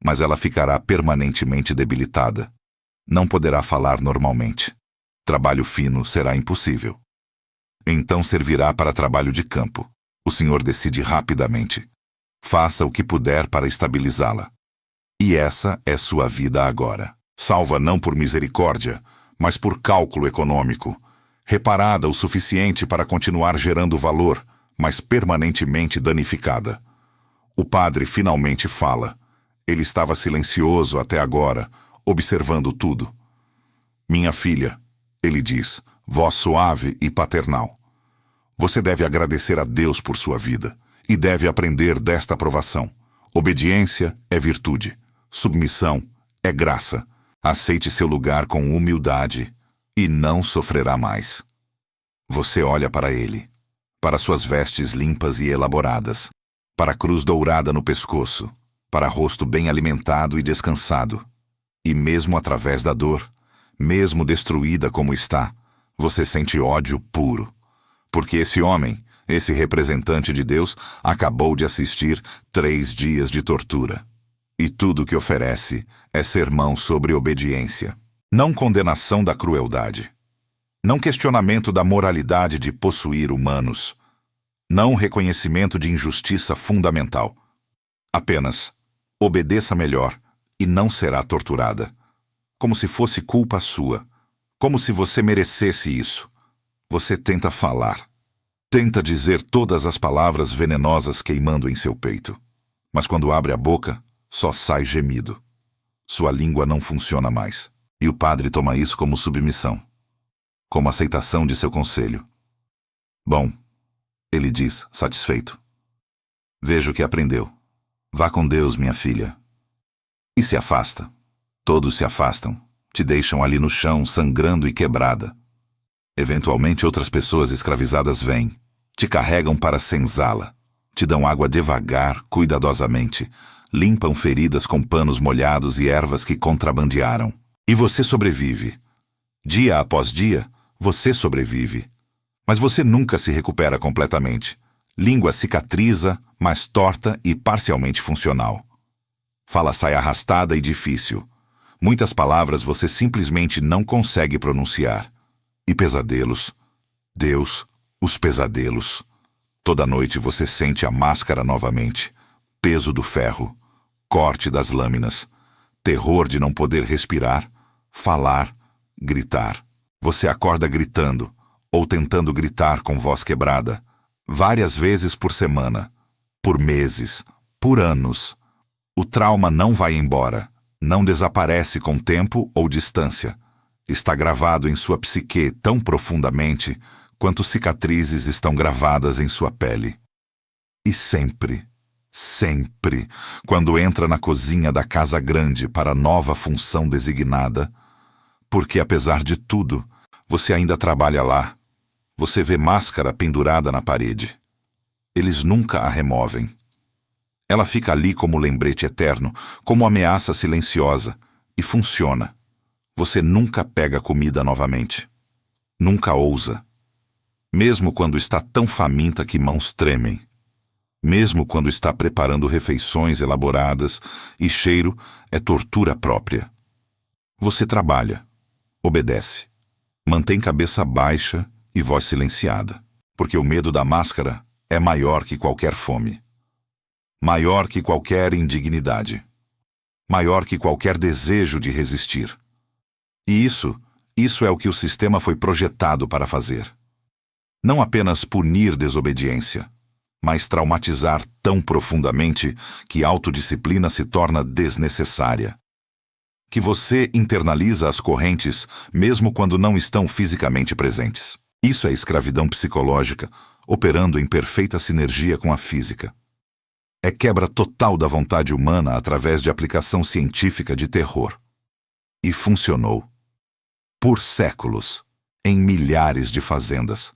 Mas ela ficará permanentemente debilitada. Não poderá falar normalmente. Trabalho fino será impossível. Então servirá para trabalho de campo. O senhor decide rapidamente. Faça o que puder para estabilizá-la. E essa é sua vida agora. Salva não por misericórdia, mas por cálculo econômico. Reparada o suficiente para continuar gerando valor, mas permanentemente danificada. O padre finalmente fala. Ele estava silencioso até agora, observando tudo. Minha filha, ele diz, voz suave e paternal. Você deve agradecer a Deus por sua vida e deve aprender desta aprovação. Obediência é virtude. Submissão é graça. Aceite seu lugar com humildade e não sofrerá mais. Você olha para ele, para suas vestes limpas e elaboradas, para a cruz dourada no pescoço, para rosto bem alimentado e descansado. E mesmo através da dor, mesmo destruída como está, você sente ódio puro. Porque esse homem, esse representante de Deus, acabou de assistir 3 dias de tortura. E tudo que oferece é sermão sobre obediência. Não condenação da crueldade. Não questionamento da moralidade de possuir humanos. Não reconhecimento de injustiça fundamental. Apenas, obedeça melhor e não será torturada. Como se fosse culpa sua. Como se você merecesse isso. Você tenta falar. Tenta dizer todas as palavras venenosas queimando em seu peito. Mas quando abre a boca, só sai gemido. Sua língua não funciona mais. E o padre toma isso como submissão. Como aceitação de seu conselho. Bom, ele diz, satisfeito. Vejo que aprendeu. Vá com Deus, minha filha. E se afasta. Todos se afastam. Te deixam ali no chão, sangrando e quebrada. Eventualmente outras pessoas escravizadas vêm. Te carregam para senzala. Te dão água devagar, cuidadosamente. limpam feridas com panos molhados e ervas que contrabandearam. E você sobrevive. Dia após dia, você sobrevive. Mas você nunca se recupera completamente. Língua cicatriza, mas torta e parcialmente funcional. Fala sai arrastada e difícil. Muitas palavras você simplesmente não consegue pronunciar. E pesadelos. Deus, os pesadelos. Toda noite você sente a máscara novamente. Peso do ferro. Corte das lâminas. Terror de não poder respirar, falar, gritar. Você acorda gritando, ou tentando gritar com voz quebrada, várias vezes por semana, por meses, por anos. O trauma não vai embora, não desaparece com tempo ou distância. Está gravado em sua psique tão profundamente quanto cicatrizes estão gravadas em sua pele. E sempre, sempre, quando entra na cozinha da casa grande para a nova função designada, porque apesar de tudo, você ainda trabalha lá, você vê máscara pendurada na parede. Eles nunca a removem. Ela fica ali como lembrete eterno, como ameaça silenciosa, e funciona. Você nunca pega comida novamente. Nunca ousa. Mesmo quando está tão faminta que mãos tremem. Mesmo quando está preparando refeições elaboradas e cheiro é tortura própria. Você trabalha, obedece, mantém cabeça baixa e voz silenciada, porque o medo da máscara é maior que qualquer fome. Maior que qualquer indignidade. Maior que qualquer desejo de resistir. E isso é o que o sistema foi projetado para fazer. Não apenas punir desobediência, mas traumatizar tão profundamente que a autodisciplina se torna desnecessária. Que você internaliza as correntes mesmo quando não estão fisicamente presentes. Isso é escravidão psicológica, operando em perfeita sinergia com a física. É quebra total da vontade humana através de aplicação científica de terror. E funcionou. Por séculos, em milhares de fazendas,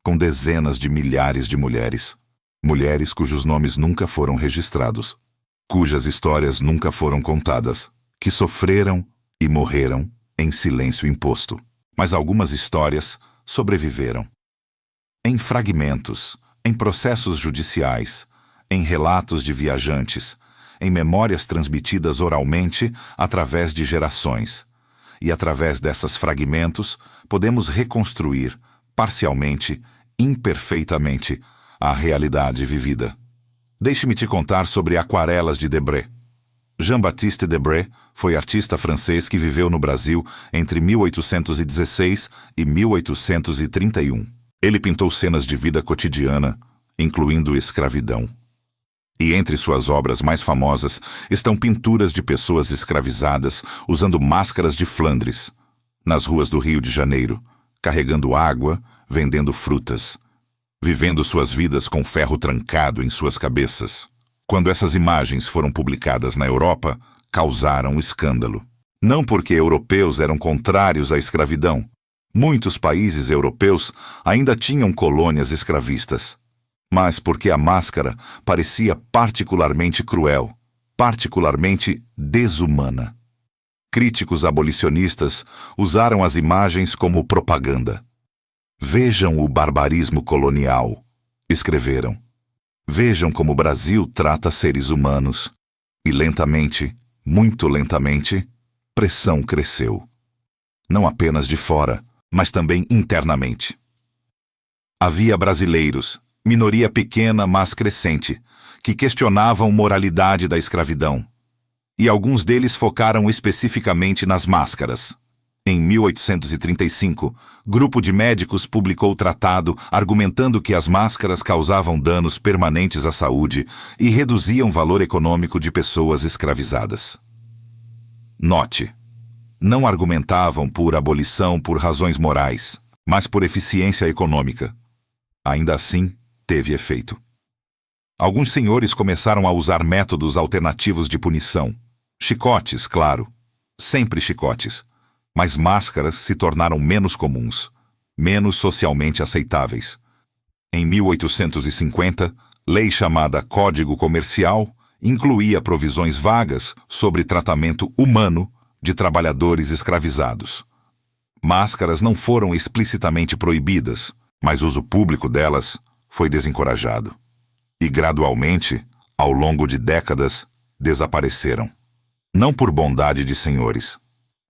com dezenas de milhares de mulheres. Mulheres cujos nomes nunca foram registrados, cujas histórias nunca foram contadas, que sofreram e morreram em silêncio imposto. Mas algumas histórias sobreviveram. Em fragmentos, em processos judiciais, em relatos de viajantes, em memórias transmitidas oralmente através de gerações. E através desses fragmentos, podemos reconstruir, parcialmente, imperfeitamente, a realidade vivida. Deixe-me te contar sobre Aquarelas de Debré. Jean-Baptiste Debré foi artista francês que viveu no Brasil entre 1816 e 1831. Ele pintou cenas de vida cotidiana, incluindo escravidão. E entre suas obras mais famosas estão pinturas de pessoas escravizadas usando máscaras de Flandres, nas ruas do Rio de Janeiro, carregando água, vendendo frutas, vivendo suas vidas com ferro trancado em suas cabeças. Quando essas imagens foram publicadas na Europa, causaram escândalo. Não porque europeus eram contrários à escravidão. Muitos países europeus ainda tinham colônias escravistas. Mas porque a máscara parecia particularmente cruel, particularmente desumana. Críticos abolicionistas usaram as imagens como propaganda. Vejam o barbarismo colonial, escreveram. Vejam como o Brasil trata seres humanos. E lentamente, muito lentamente, pressão cresceu. Não apenas de fora, mas também internamente. Havia brasileiros, minoria pequena mas crescente, que questionavam a moralidade da escravidão. E alguns deles focaram especificamente nas máscaras. Em 1835, grupo de médicos publicou o tratado argumentando que as máscaras causavam danos permanentes à saúde e reduziam o valor econômico de pessoas escravizadas. Note, não argumentavam por abolição por razões morais, mas por eficiência econômica. Ainda assim, teve efeito. Alguns senhores começaram a usar métodos alternativos de punição. Chicotes, claro, sempre chicotes. Mas máscaras se tornaram menos comuns, menos socialmente aceitáveis. Em 1850, lei chamada Código Comercial incluía provisões vagas sobre tratamento humano de trabalhadores escravizados. Máscaras não foram explicitamente proibidas, mas o uso público delas foi desencorajado. E gradualmente, ao longo de décadas, desapareceram. Não por bondade de senhores,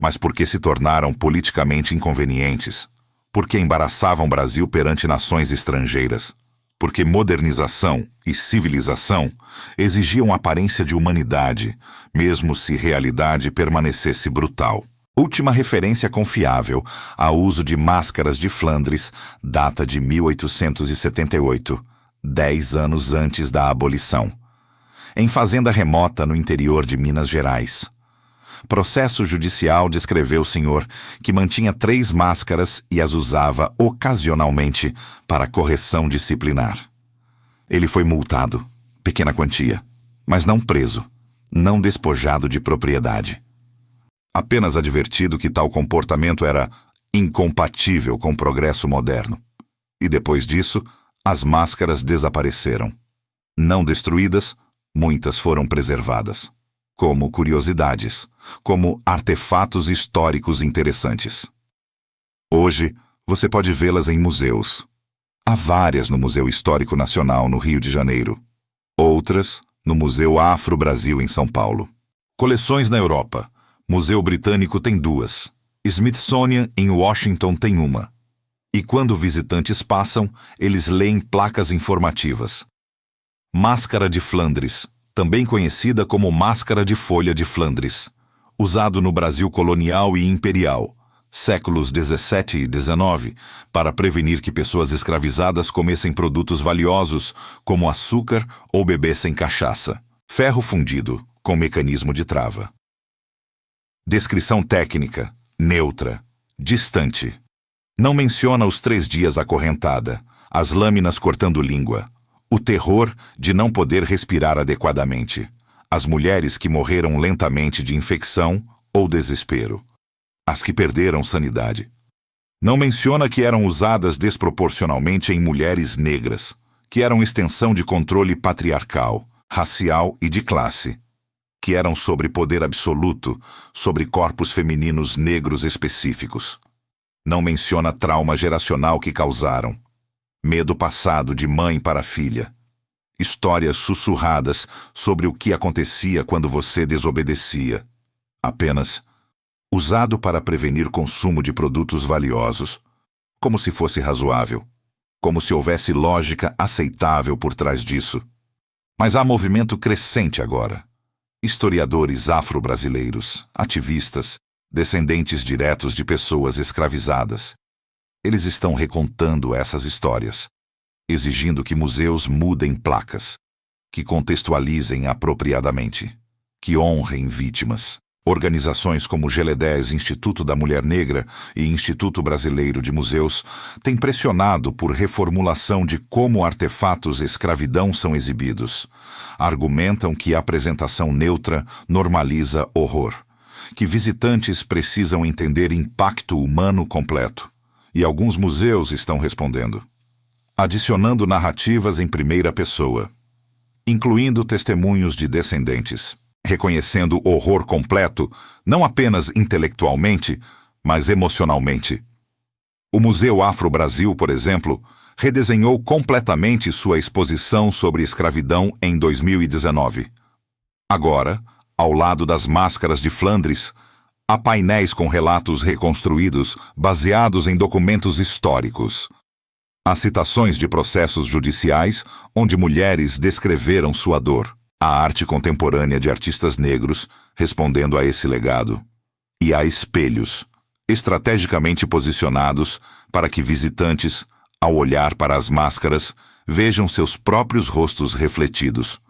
mas porque se tornaram politicamente inconvenientes, porque embaraçavam Brasil perante nações estrangeiras, porque modernização e civilização exigiam aparência de humanidade, mesmo se realidade permanecesse brutal. Última referência confiável ao uso de máscaras de Flandres data de 1878, 10 anos antes da abolição, em fazenda remota no interior de Minas Gerais. Processo judicial descreveu o senhor que mantinha 3 máscaras e as usava ocasionalmente para correção disciplinar. Ele foi multado, pequena quantia, mas não preso, não despojado de propriedade. Apenas advertido que tal comportamento era incompatível com o progresso moderno. E depois disso, as máscaras desapareceram. Não destruídas, muitas foram preservadas, como curiosidades, como artefatos históricos interessantes. Hoje, você pode vê-las em museus. Há várias no Museu Histórico Nacional, no Rio de Janeiro. Outras no Museu Afro-Brasil, em São Paulo. Coleções na Europa. Museu Britânico tem 2. Smithsonian, em Washington, tem 1. E quando visitantes passam, eles leem placas informativas. Máscara de Flandres, também conhecida como máscara de folha de Flandres, usado no Brasil colonial e imperial, séculos 17 e 19, para prevenir que pessoas escravizadas comessem produtos valiosos, como açúcar, ou bebessem cachaça. Ferro fundido, com mecanismo de trava. Descrição técnica, neutra, distante. Não menciona os 3 dias acorrentada, as lâminas cortando língua, o terror de não poder respirar adequadamente, as mulheres que morreram lentamente de infecção ou desespero, as que perderam sanidade. Não menciona que eram usadas desproporcionalmente em mulheres negras, que eram extensão de controle patriarcal, racial e de classe, que eram sobre poder absoluto, sobre corpos femininos negros específicos. Não menciona trauma geracional que causaram, medo passado de mãe para filha, histórias sussurradas sobre o que acontecia quando você desobedecia. Apenas usado para prevenir consumo de produtos valiosos, como se fosse razoável, como se houvesse lógica aceitável por trás disso. Mas há movimento crescente agora. Historiadores afro-brasileiros, ativistas, descendentes diretos de pessoas escravizadas. Eles estão recontando essas histórias, exigindo que museus mudem placas, que contextualizem apropriadamente, que honrem vítimas. Organizações como GLE10, Instituto da Mulher Negra e Instituto Brasileiro de Museus têm pressionado por reformulação de como artefatos escravidão são exibidos. Argumentam que a apresentação neutra normaliza horror, que visitantes precisam entender impacto humano completo. E alguns museus estão respondendo, adicionando narrativas em primeira pessoa, incluindo testemunhos de descendentes, reconhecendo horror completo, não apenas intelectualmente, mas emocionalmente. O Museu Afro-Brasil, por exemplo, redesenhou completamente sua exposição sobre escravidão em 2019. Agora, ao lado das máscaras de Flandres, há painéis com relatos reconstruídos baseados em documentos históricos. Há citações de processos judiciais onde mulheres descreveram sua dor. Há arte contemporânea de artistas negros respondendo a esse legado. E há espelhos, estrategicamente posicionados para que visitantes, ao olhar para as máscaras, vejam seus próprios rostos refletidos,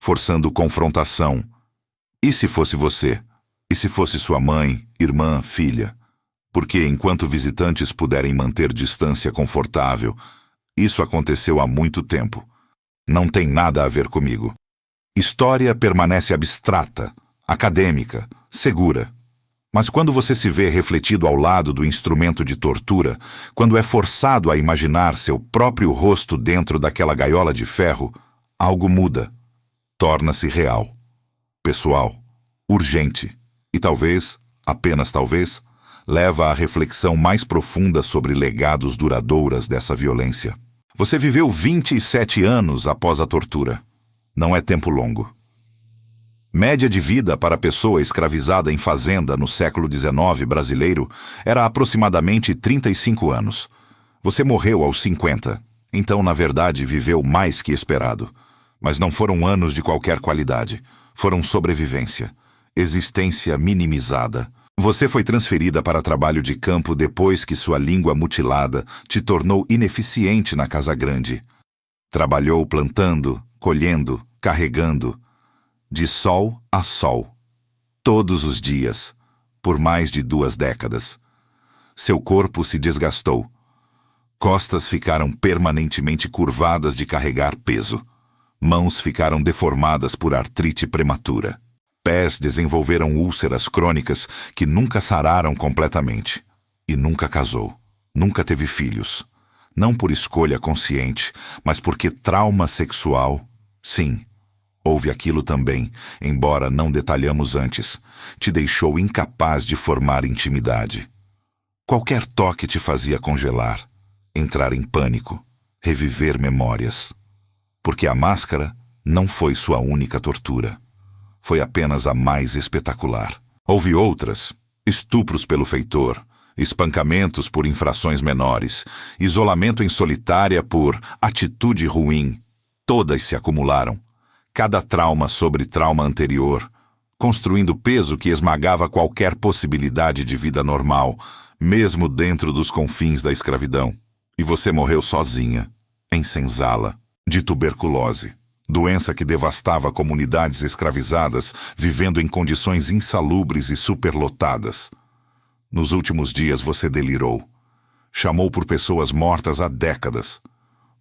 forçando confrontação. E se fosse você? E se fosse sua mãe, irmã, filha? Porque enquanto visitantes puderem manter distância confortável, isso aconteceu há muito tempo. Não tem nada a ver comigo. História permanece abstrata, acadêmica, segura. Mas quando você se vê refletido ao lado do instrumento de tortura, quando é forçado a imaginar seu próprio rosto dentro daquela gaiola de ferro, algo muda. torna-se real, pessoal, urgente e talvez, apenas talvez, leva à reflexão mais profunda sobre legados duradouras dessa violência. Você viveu 27 anos após a tortura. Não é tempo longo. Média de vida para a pessoa escravizada em fazenda no século XIX brasileiro era aproximadamente 35 anos. Você morreu aos 50, então, na verdade, viveu mais que esperado. Mas não foram anos de qualquer qualidade. Foram sobrevivência, existência minimizada. Você foi transferida para trabalho de campo depois que sua língua mutilada te tornou ineficiente na casa grande. Trabalhou plantando, colhendo, carregando, de sol a sol, todos os dias, por mais de 2 décadas. Seu corpo se desgastou. Costas ficaram permanentemente curvadas de carregar peso. Mãos ficaram deformadas por artrite prematura. Pés desenvolveram úlceras crônicas que nunca sararam completamente. E nunca casou. Nunca teve filhos. Não por escolha consciente, mas porque trauma sexual, sim, houve aquilo também, embora não detalhamos antes, te deixou incapaz de formar intimidade. Qualquer toque te fazia congelar, entrar em pânico, reviver memórias. Porque a máscara não foi sua única tortura. Foi apenas a mais espetacular. Houve outras: estupros pelo feitor, espancamentos por infrações menores, isolamento em solitária por atitude ruim. Todas se acumularam. Cada trauma sobre trauma anterior, construindo peso que esmagava qualquer possibilidade de vida normal, mesmo dentro dos confins da escravidão. E você morreu sozinha, em senzala, de tuberculose, doença que devastava comunidades escravizadas, vivendo em condições insalubres e superlotadas. Nos últimos dias você delirou. Chamou por pessoas mortas há décadas.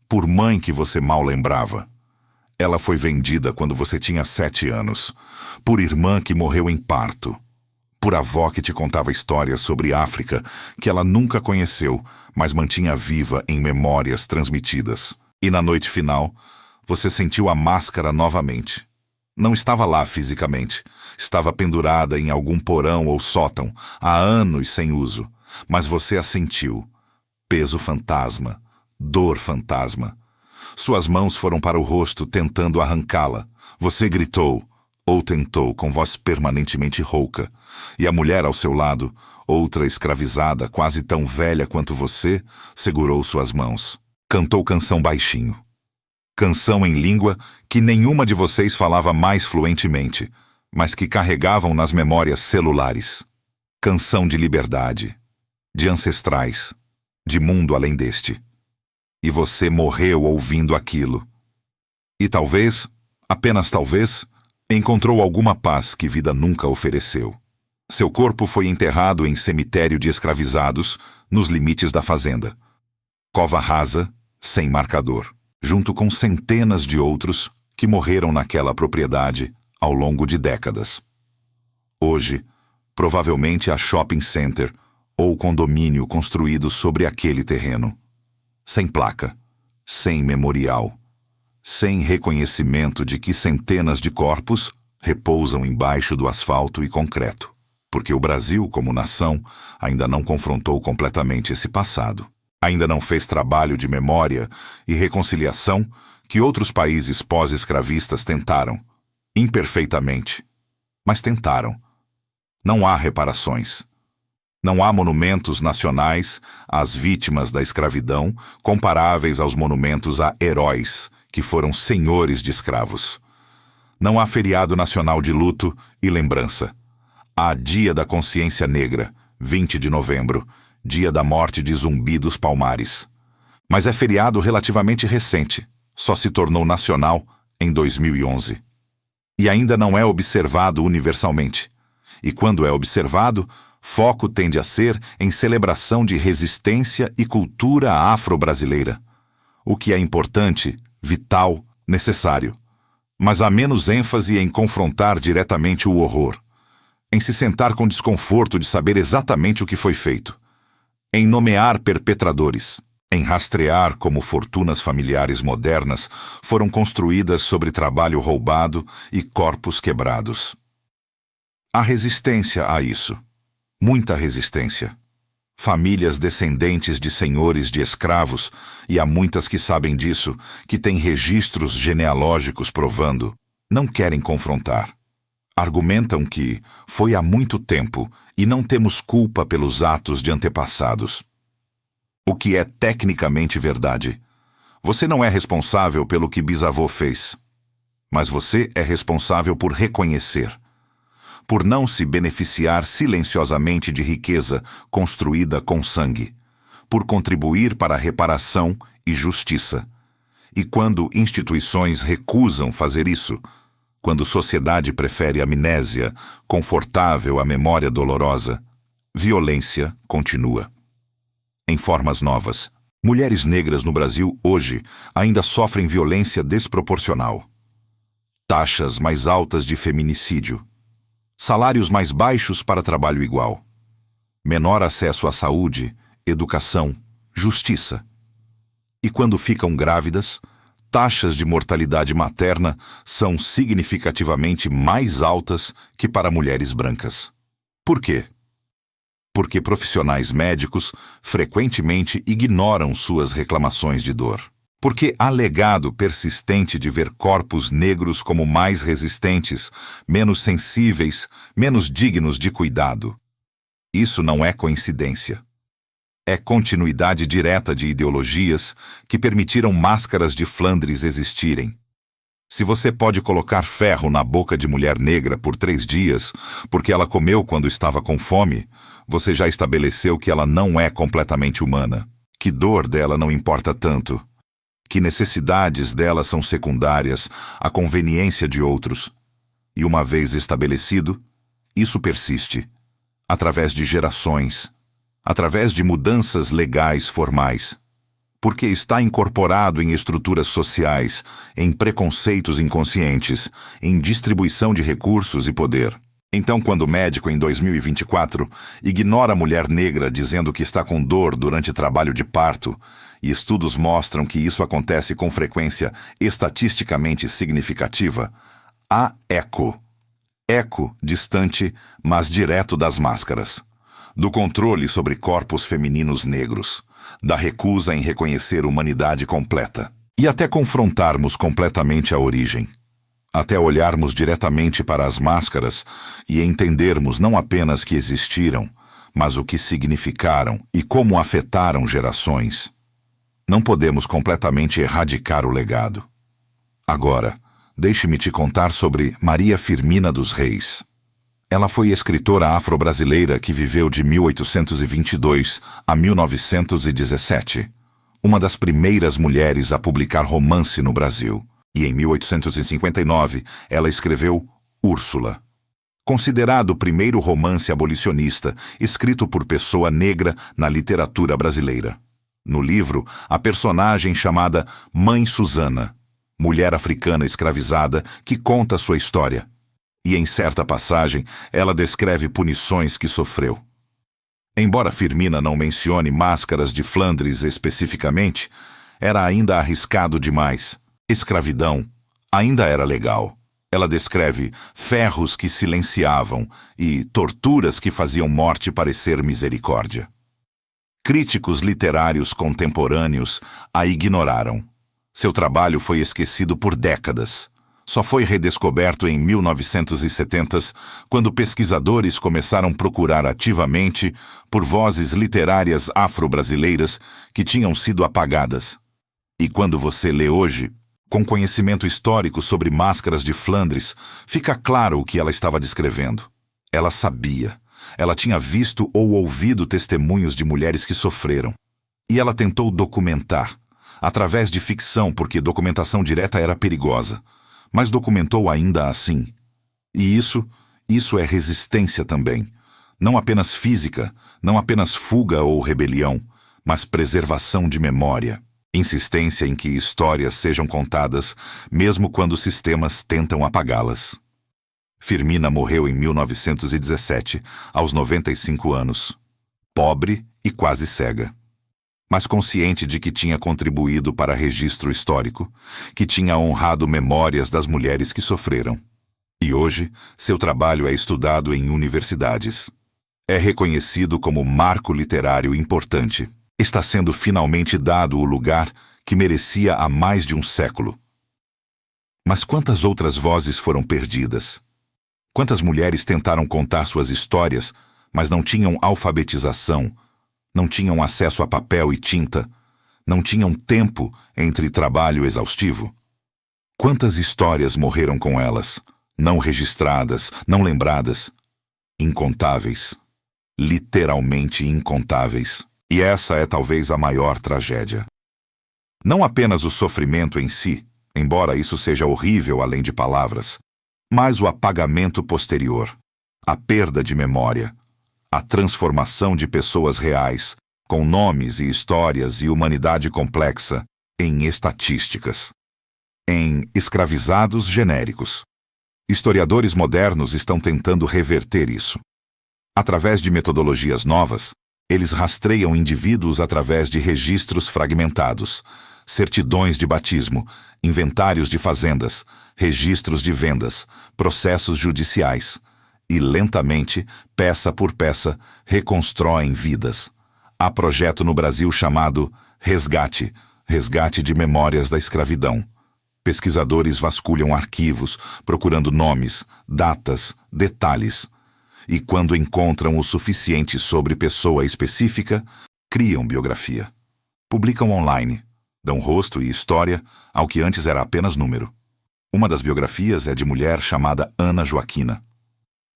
Por mãe que você mal lembrava. Ela foi vendida quando você tinha 7 anos. Por irmã que morreu em parto. Por avó que te contava histórias sobre África que ela nunca conheceu, mas mantinha viva em memórias transmitidas. E na noite final, você sentiu a máscara novamente. Não estava lá fisicamente. Estava pendurada em algum porão ou sótão, há anos sem uso. Mas você a sentiu. Peso fantasma. Dor fantasma. Suas mãos foram para o rosto tentando arrancá-la. Você gritou, ou tentou, com voz permanentemente rouca. E a mulher ao seu lado, outra escravizada, quase tão velha quanto você, segurou suas mãos. Cantou canção baixinho. Canção em língua que nenhuma de vocês falava mais fluentemente, mas que carregavam nas memórias celulares. Canção de liberdade, de ancestrais, de mundo além deste. E você morreu ouvindo aquilo. E talvez, apenas talvez, encontrou alguma paz que vida nunca ofereceu. Seu corpo foi enterrado em cemitério de escravizados, nos limites da fazenda. Cova rasa, sem marcador, junto com centenas de outros que morreram naquela propriedade ao longo de décadas. Hoje, provavelmente há shopping center ou condomínio construído sobre aquele terreno. Sem placa, sem memorial, sem reconhecimento de que centenas de corpos repousam embaixo do asfalto e concreto, porque o Brasil, como nação, ainda não confrontou completamente esse passado. Ainda não fez trabalho de memória e reconciliação que outros países pós-escravistas tentaram, imperfeitamente, mas tentaram. Não há reparações. Não há monumentos nacionais às vítimas da escravidão comparáveis aos monumentos a heróis que foram senhores de escravos. Não há feriado nacional de luto e lembrança. Há Dia da Consciência Negra, 20 de novembro, dia da morte de Zumbi dos Palmares. Mas é feriado relativamente recente, só se tornou nacional em 2011. E ainda não é observado universalmente. E quando é observado, foco tende a ser em celebração de resistência e cultura afro-brasileira. O que é importante, vital, necessário. Mas há menos ênfase em confrontar diretamente o horror. Em se sentar com desconforto de saber exatamente o que foi feito. Em nomear perpetradores. em rastrear como fortunas familiares modernas foram construídas sobre trabalho roubado e corpos quebrados. Há resistência a isso. Muita resistência. Famílias descendentes de senhores de escravos, e há muitas que sabem disso, que têm registros genealógicos provando, não querem confrontar. Argumentam que foi há muito tempo e não temos culpa pelos atos de antepassados. O que é tecnicamente verdade. Você não é responsável pelo que bisavô fez, mas você é responsável por reconhecer, por não se beneficiar silenciosamente de riqueza construída com sangue, por contribuir para a reparação e justiça. E quando instituições recusam fazer isso, quando sociedade prefere amnésia, confortável à memória dolorosa, violência continua. Em formas novas, mulheres negras no Brasil hoje ainda sofrem violência desproporcional. Taxas mais altas de feminicídio. Salários mais baixos para trabalho igual. Menor acesso à saúde, educação, justiça. E quando ficam grávidas, taxas de mortalidade materna são significativamente mais altas que para mulheres brancas. Por quê? Porque profissionais médicos frequentemente ignoram suas reclamações de dor. Porque há legado persistente de ver corpos negros como mais resistentes, menos sensíveis, menos dignos de cuidado. Isso não é coincidência. É continuidade direta de ideologias que permitiram máscaras de Flandres existirem. Se você pode colocar ferro na boca de mulher negra por 3 dias, porque ela comeu quando estava com fome, você já estabeleceu que ela não é completamente humana, que dor dela não importa tanto, que necessidades dela são secundárias à conveniência de outros. E uma vez estabelecido, isso persiste, através de gerações, através de mudanças legais formais, porque está incorporado em estruturas sociais, em preconceitos inconscientes, em distribuição de recursos e poder. Então, quando o médico, em 2024, ignora a mulher negra dizendo que está com dor durante trabalho de parto, e estudos mostram que isso acontece com frequência estatisticamente significativa, há eco. Eco distante, mas direto das máscaras. Do controle sobre corpos femininos negros, da recusa em reconhecer humanidade completa, e até confrontarmos completamente a origem. Até olharmos diretamente para as máscaras e entendermos não apenas que existiram, mas o que significaram e como afetaram gerações. Não podemos completamente erradicar o legado. Agora, deixe-me te contar sobre Maria Firmina dos Reis. Ela foi escritora afro-brasileira que viveu de 1822 a 1917, uma das primeiras mulheres a publicar romance no Brasil. E em 1859, ela escreveu Úrsula, considerado o primeiro romance abolicionista escrito por pessoa negra na literatura brasileira. No livro, a personagem chamada Mãe Susana, mulher africana escravizada que conta sua história. E em certa passagem, ela descreve punições que sofreu. Embora Firmina não mencione máscaras de Flandres especificamente, era ainda arriscado demais. Escravidão ainda era legal. Ela descreve ferros que silenciavam e torturas que faziam morte parecer misericórdia. Críticos literários contemporâneos a ignoraram. Seu trabalho foi esquecido por décadas. Só foi redescoberto em 1970, quando pesquisadores começaram a procurar ativamente por vozes literárias afro-brasileiras que tinham sido apagadas. E quando você lê hoje, com conhecimento histórico sobre máscaras de Flandres, fica claro o que ela estava descrevendo. Ela sabia. Ela tinha visto ou ouvido testemunhos de mulheres que sofreram. E ela tentou documentar, através de ficção, porque documentação direta era perigosa. Mas documentou ainda assim. E isso é resistência também. Não apenas física, não apenas fuga ou rebelião, mas preservação de memória. Insistência em que histórias sejam contadas, mesmo quando sistemas tentam apagá-las. Firmina morreu em 1917, aos 95 anos. Pobre e quase cega. mas consciente de que tinha contribuído para registro histórico, que tinha honrado memórias das mulheres que sofreram. E hoje, seu trabalho é estudado em universidades. É reconhecido como marco literário importante. Está sendo finalmente dado o lugar que merecia há mais de um século. Mas quantas outras vozes foram perdidas? Quantas mulheres tentaram contar suas histórias, mas não tinham alfabetização, não tinham acesso a papel e tinta, não tinham tempo entre trabalho exaustivo? Quantas histórias morreram com elas, não registradas, não lembradas? Incontáveis. Literalmente incontáveis. E essa é talvez a maior tragédia. Não apenas o sofrimento em si, embora isso seja horrível além de palavras, mas o apagamento posterior, a perda de memória, a transformação de pessoas reais, com nomes e histórias e humanidade complexa, em estatísticas, em escravizados genéricos. Historiadores modernos estão tentando reverter isso. Através de metodologias novas, eles rastreiam indivíduos através de registros fragmentados, certidões de batismo, inventários de fazendas, registros de vendas, processos judiciais, e lentamente, peça por peça, reconstruem vidas. Há projeto no Brasil chamado Resgate, Resgate de Memórias da Escravidão. Pesquisadores vasculham arquivos, procurando nomes, datas, detalhes. E quando encontram o suficiente sobre pessoa específica, criam biografia. Publicam online, dão rosto e história ao que antes era apenas número. Uma das biografias é de mulher chamada Ana Joaquina.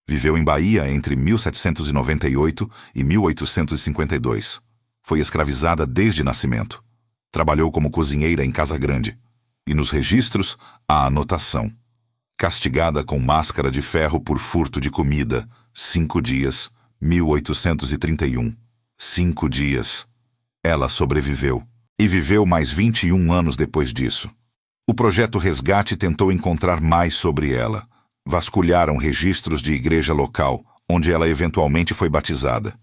Viveu em Bahia entre 1798 e 1852. Foi escravizada desde nascimento. Trabalhou como cozinheira em Casa Grande. E nos registros, a anotação. Castigada com máscara de ferro por furto de comida, 5 dias, 1831. 5 dias. Ela sobreviveu. E viveu mais 21 anos depois disso. O projeto Resgate tentou encontrar mais sobre ela. Vasculharam registros de igreja local, onde ela eventualmente foi batizada.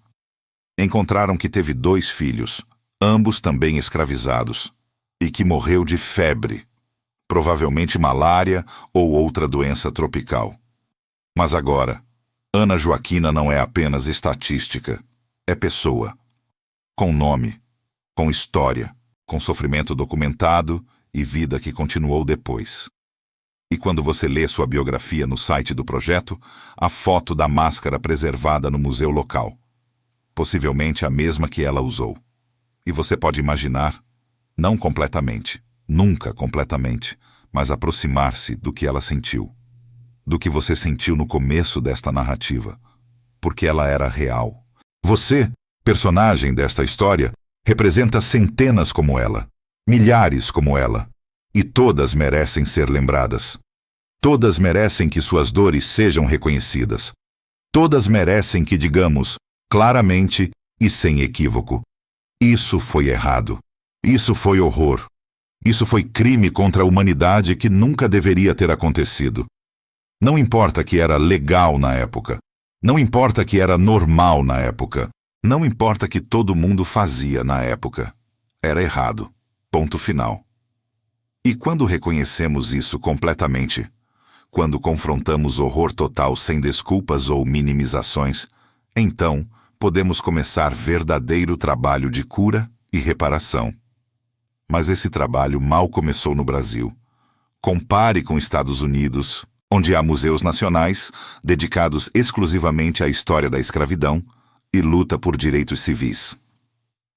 Encontraram que teve 2 filhos, ambos também escravizados, e que morreu de febre, provavelmente malária ou outra doença tropical. Mas agora, Ana Joaquina não é apenas estatística, é pessoa. Com nome, com história, com sofrimento documentado e vida que continuou depois. E quando você lê sua biografia no site do projeto, a foto da máscara preservada no museu local. Possivelmente a mesma que ela usou. E você pode imaginar, não completamente, nunca completamente, mas aproximar-se do que ela sentiu. Do que você sentiu no começo desta narrativa. Porque ela era real. Você, personagem desta história, representa centenas como ela, milhares como ela. E todas merecem ser lembradas. Todas merecem que suas dores sejam reconhecidas. Todas merecem que digamos, claramente e sem equívoco: isso foi errado. Isso foi horror. Isso foi crime contra a humanidade que nunca deveria ter acontecido. Não importa que era legal na época. Não importa que era normal na época. Não importa que todo mundo fazia na época. Era errado. Ponto final. E quando reconhecemos isso completamente, quando confrontamos horror total sem desculpas ou minimizações, então podemos começar verdadeiro trabalho de cura e reparação. Mas esse trabalho mal começou no Brasil. Compare com Estados Unidos, onde há museus nacionais dedicados exclusivamente à história da escravidão e luta por direitos civis.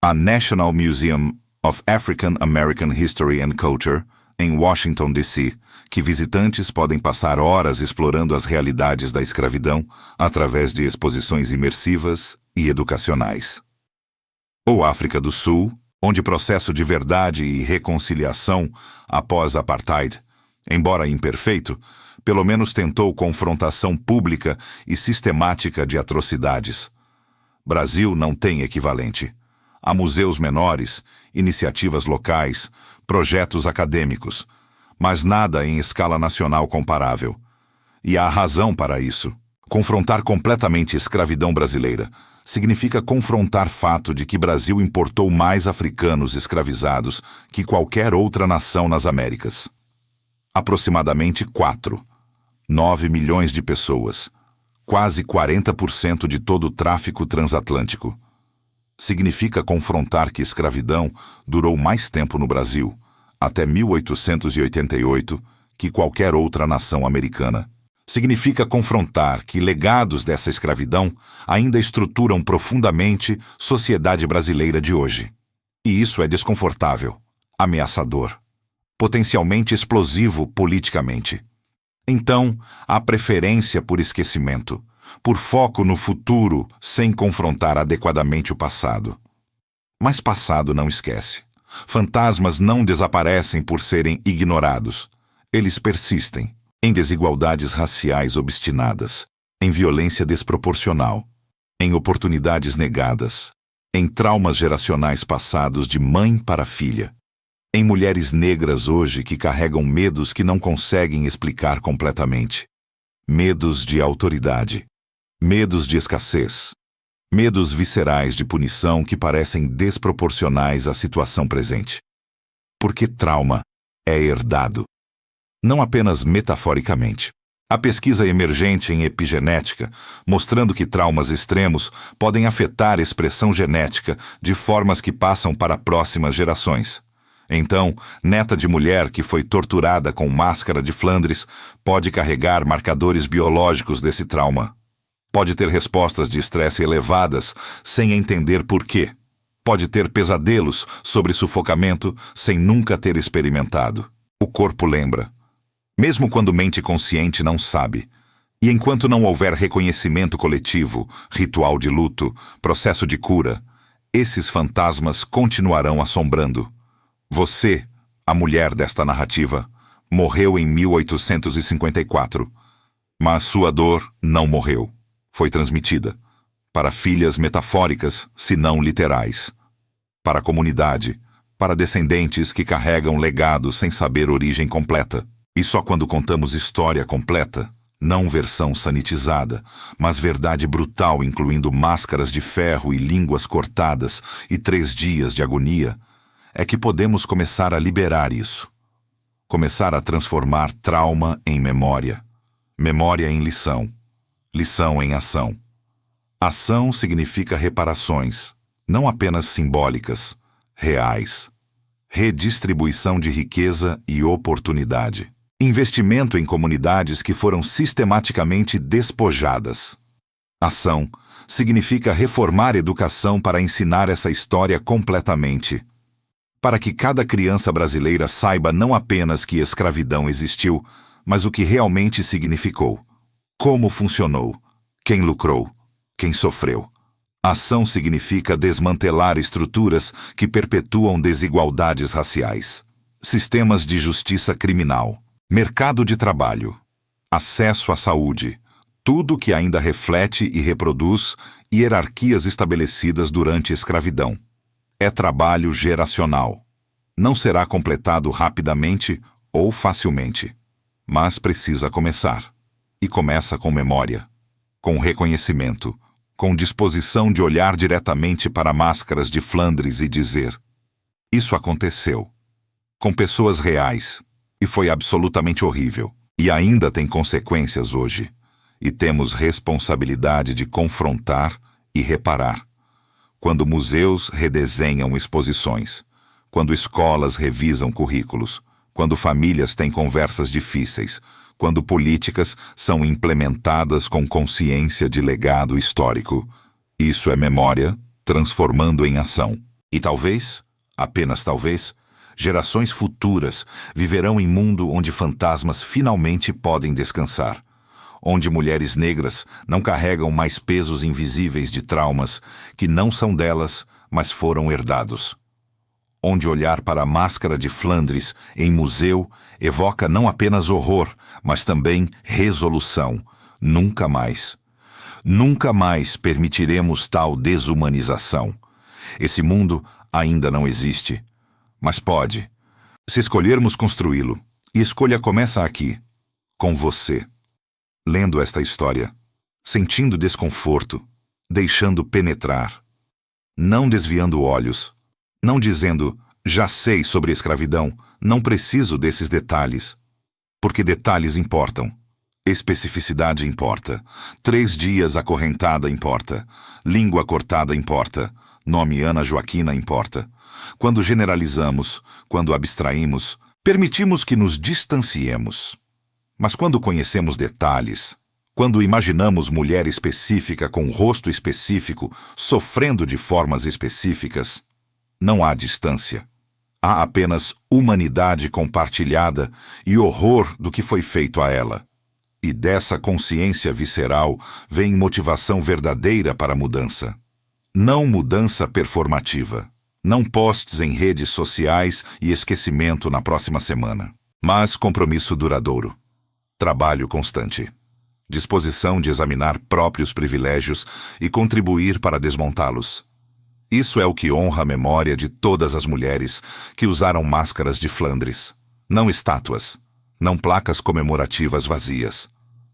A National Museum of African American History and Culture, em Washington, D.C., que visitantes podem passar horas explorando as realidades da escravidão através de exposições imersivas e educacionais. Ou África do Sul, onde processo de verdade e reconciliação após apartheid, embora imperfeito, pelo menos tentou confrontação pública e sistemática de atrocidades. Brasil não tem equivalente. Há museus menores, iniciativas locais, projetos acadêmicos, mas nada em escala nacional comparável. E há razão para isso. Confrontar completamente a escravidão brasileira, significa confrontar fato de que Brasil importou mais africanos escravizados que qualquer outra nação nas Américas. Aproximadamente 9 milhões de pessoas, quase 40% de todo o tráfico transatlântico. Significa confrontar que escravidão durou mais tempo no Brasil, até 1888, que qualquer outra nação americana. Significa confrontar que legados dessa escravidão ainda estruturam profundamente sociedade brasileira de hoje. E isso é desconfortável, ameaçador, potencialmente explosivo politicamente. Então, há preferência por esquecimento, por foco no futuro sem confrontar adequadamente o passado. Mas passado não esquece. Fantasmas não desaparecem por serem ignorados. Eles persistem em desigualdades raciais obstinadas, em violência desproporcional, em oportunidades negadas, em traumas geracionais passados de mãe para filha, em mulheres negras hoje que carregam medos que não conseguem explicar completamente. Medos de autoridade, medos de escassez, medos viscerais de punição que parecem desproporcionais à situação presente. Porque trauma é herdado, não apenas metaforicamente. A pesquisa emergente em epigenética, mostrando que traumas extremos podem afetar a expressão genética de formas que passam para próximas gerações. Então, neta de mulher que foi torturada com máscara de Flandres pode carregar marcadores biológicos desse trauma. Pode ter respostas de estresse elevadas sem entender por quê. Pode ter pesadelos sobre sufocamento sem nunca ter experimentado. O corpo lembra. Mesmo quando mente consciente não sabe. E enquanto não houver reconhecimento coletivo, ritual de luto, processo de cura, esses fantasmas continuarão assombrando. Você, a mulher desta narrativa, morreu em 1854. Mas sua dor não morreu. Foi transmitida. Para filhas metafóricas, se não literais. Para a comunidade, para descendentes que carregam legado sem saber origem completa. E só quando contamos história completa, não versão sanitizada, mas verdade brutal incluindo máscaras de ferro e línguas cortadas e 3 dias de agonia, é que podemos começar a liberar isso. Começar a transformar trauma em memória. Memória em lição. Lição em ação. Ação significa reparações, não apenas simbólicas, reais. Redistribuição de riqueza e oportunidade. Investimento em comunidades que foram sistematicamente despojadas. Ação significa reformar a educação para ensinar essa história completamente. Para que cada criança brasileira saiba não apenas que escravidão existiu, mas o que realmente significou. Como funcionou, quem lucrou, quem sofreu. Ação significa desmantelar estruturas que perpetuam desigualdades raciais. Sistemas de justiça criminal. Mercado de trabalho, acesso à saúde, tudo que ainda reflete e reproduz hierarquias estabelecidas durante a escravidão. É trabalho geracional. Não será completado rapidamente ou facilmente, mas precisa começar. E começa com memória, com reconhecimento, com disposição de olhar diretamente para máscaras de Flandres e dizer: isso aconteceu, com pessoas reais. E foi absolutamente horrível. E ainda tem consequências hoje. E temos responsabilidade de confrontar e reparar. Quando museus redesenham exposições. Quando escolas revisam currículos. Quando famílias têm conversas difíceis. Quando políticas são implementadas com consciência de legado histórico. Isso é memória, transformando em ação. E talvez, apenas talvez, gerações futuras viverão em mundo onde fantasmas finalmente podem descansar, onde mulheres negras não carregam mais pesos invisíveis de traumas que não são delas, mas foram herdados. Onde olhar para a máscara de Flandres em museu evoca não apenas horror, mas também resolução. Nunca mais. Nunca mais permitiremos tal desumanização. Esse mundo ainda não existe. Mas pode, se escolhermos construí-lo. E escolha começa aqui, com você. Lendo esta história, sentindo desconforto, deixando penetrar, não desviando olhos, não dizendo, já sei sobre escravidão, não preciso desses detalhes. Porque detalhes importam. Especificidade importa. 3 dias acorrentada importa. Língua cortada importa. Nome Ana Joaquina importa. Quando generalizamos, quando abstraímos, permitimos que nos distanciemos. Mas quando conhecemos detalhes, quando imaginamos mulher específica com rosto específico, sofrendo de formas específicas, não há distância. Há apenas humanidade compartilhada e horror do que foi feito a ela. E dessa consciência visceral vem motivação verdadeira para a mudança. Não mudança performativa. Não posts em redes sociais e esquecimento na próxima semana. Mas compromisso duradouro. Trabalho constante. Disposição de examinar próprios privilégios e contribuir para desmontá-los. Isso é o que honra a memória de todas as mulheres que usaram máscaras de Flandres. Não estátuas, não placas comemorativas vazias,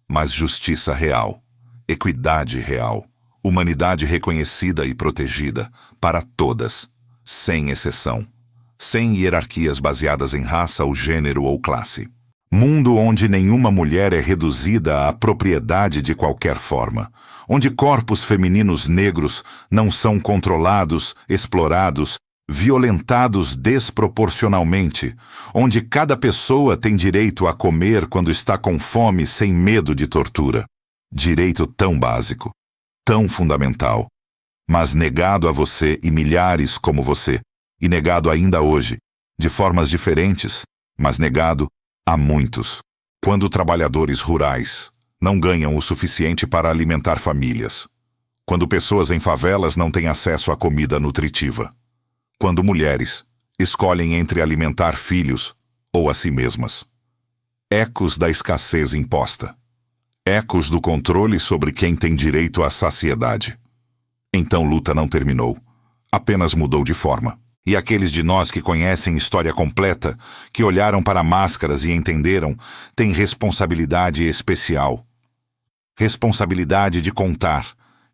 mas justiça real, equidade real, humanidade reconhecida e protegida para todas, sem exceção, sem hierarquias baseadas em raça ou gênero ou classe. Mundo onde nenhuma mulher é reduzida à propriedade de qualquer forma, onde corpos femininos negros não são controlados, explorados, violentados desproporcionalmente, onde cada pessoa tem direito a comer quando está com fome sem medo de tortura. Direito tão básico, tão fundamental, mas negado a você e milhares como você, e negado ainda hoje, de formas diferentes, mas negado a muitos. Quando trabalhadores rurais não ganham o suficiente para alimentar famílias. Quando pessoas em favelas não têm acesso à comida nutritiva. Quando mulheres escolhem entre alimentar filhos ou a si mesmas. Ecos da escassez imposta. Ecos do controle sobre quem tem direito à saciedade. Então luta não terminou. Apenas mudou de forma. E aqueles de nós que conhecem história completa, que olharam para máscaras e entenderam, têm responsabilidade especial. Responsabilidade de contar,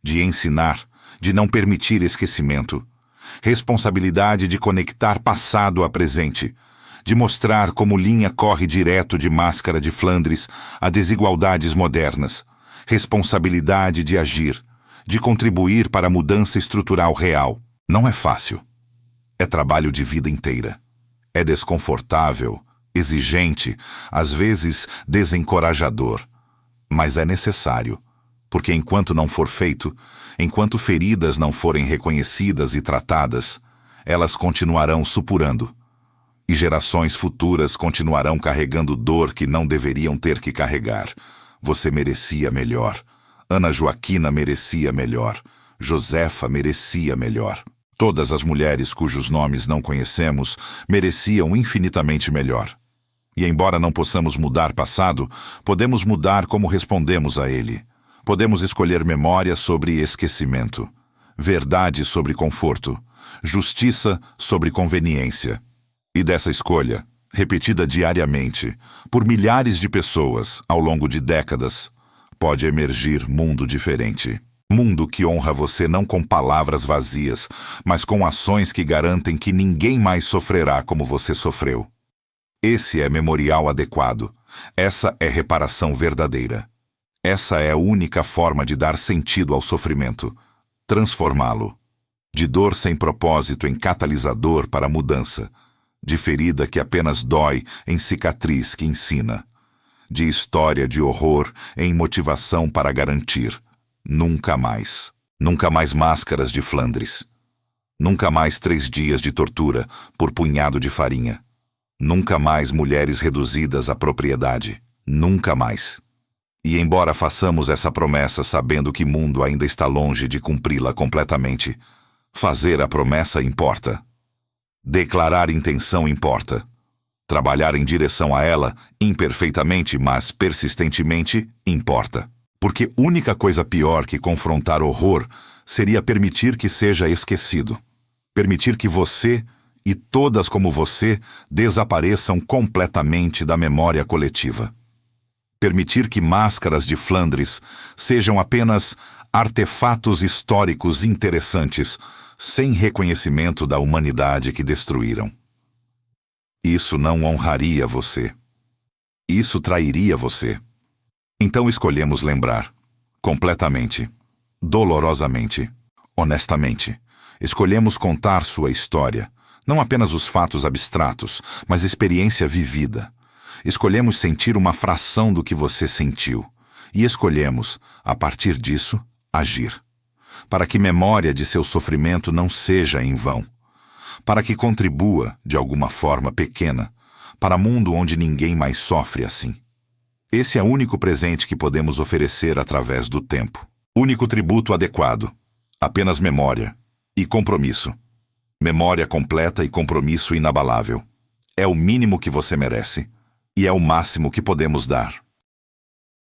de ensinar, de não permitir esquecimento. Responsabilidade de conectar passado a presente, de mostrar como linha corre direto de Máscara de Flandres a desigualdades modernas. Responsabilidade de agir, de contribuir para a mudança estrutural real. Não é fácil. É trabalho de vida inteira. É desconfortável, exigente, às vezes desencorajador. Mas é necessário, porque enquanto não for feito, enquanto feridas não forem reconhecidas e tratadas, elas continuarão supurando. E gerações futuras continuarão carregando dor que não deveriam ter que carregar. Você merecia melhor. Ana Joaquina merecia melhor. Josefa merecia melhor. Todas as mulheres cujos nomes não conhecemos mereciam infinitamente melhor. E embora não possamos mudar passado, podemos mudar como respondemos a ele. Podemos escolher memória sobre esquecimento, verdade sobre conforto, justiça sobre conveniência. E dessa escolha, repetida diariamente, por milhares de pessoas ao longo de décadas, pode emergir mundo diferente. Mundo que honra você não com palavras vazias, mas com ações que garantem que ninguém mais sofrerá como você sofreu. Esse é memorial adequado. Essa é reparação verdadeira. Essa é a única forma de dar sentido ao sofrimento, transformá-lo. De dor sem propósito em catalisador para a mudança. De ferida que apenas dói em cicatriz que ensina. De história de horror em motivação para garantir. Nunca mais. Nunca mais máscaras de Flandres. Nunca mais 3 dias de tortura por punhado de farinha. Nunca mais mulheres reduzidas à propriedade. Nunca mais. E embora façamos essa promessa sabendo que o mundo ainda está longe de cumpri-la completamente, fazer a promessa importa. Declarar intenção importa. Trabalhar em direção a ela, imperfeitamente, mas persistentemente, importa. Porque única coisa pior que confrontar horror seria permitir que seja esquecido. Permitir que você e todas como você desapareçam completamente da memória coletiva. Permitir que máscaras de Flandres sejam apenas artefatos históricos interessantes, sem reconhecimento da humanidade que destruíram. Isso não honraria você. Isso trairia você. Então escolhemos lembrar, completamente, dolorosamente, honestamente. Escolhemos contar sua história, não apenas os fatos abstratos, mas experiência vivida. Escolhemos sentir uma fração do que você sentiu. E escolhemos, a partir disso, agir. Para que memória de seu sofrimento não seja em vão. Para que contribua, de alguma forma pequena, para um mundo onde ninguém mais sofre assim. Esse é o único presente que podemos oferecer através do tempo. Único tributo adequado. Apenas memória e compromisso. Memória completa e compromisso inabalável. É o mínimo que você merece. E é o máximo que podemos dar.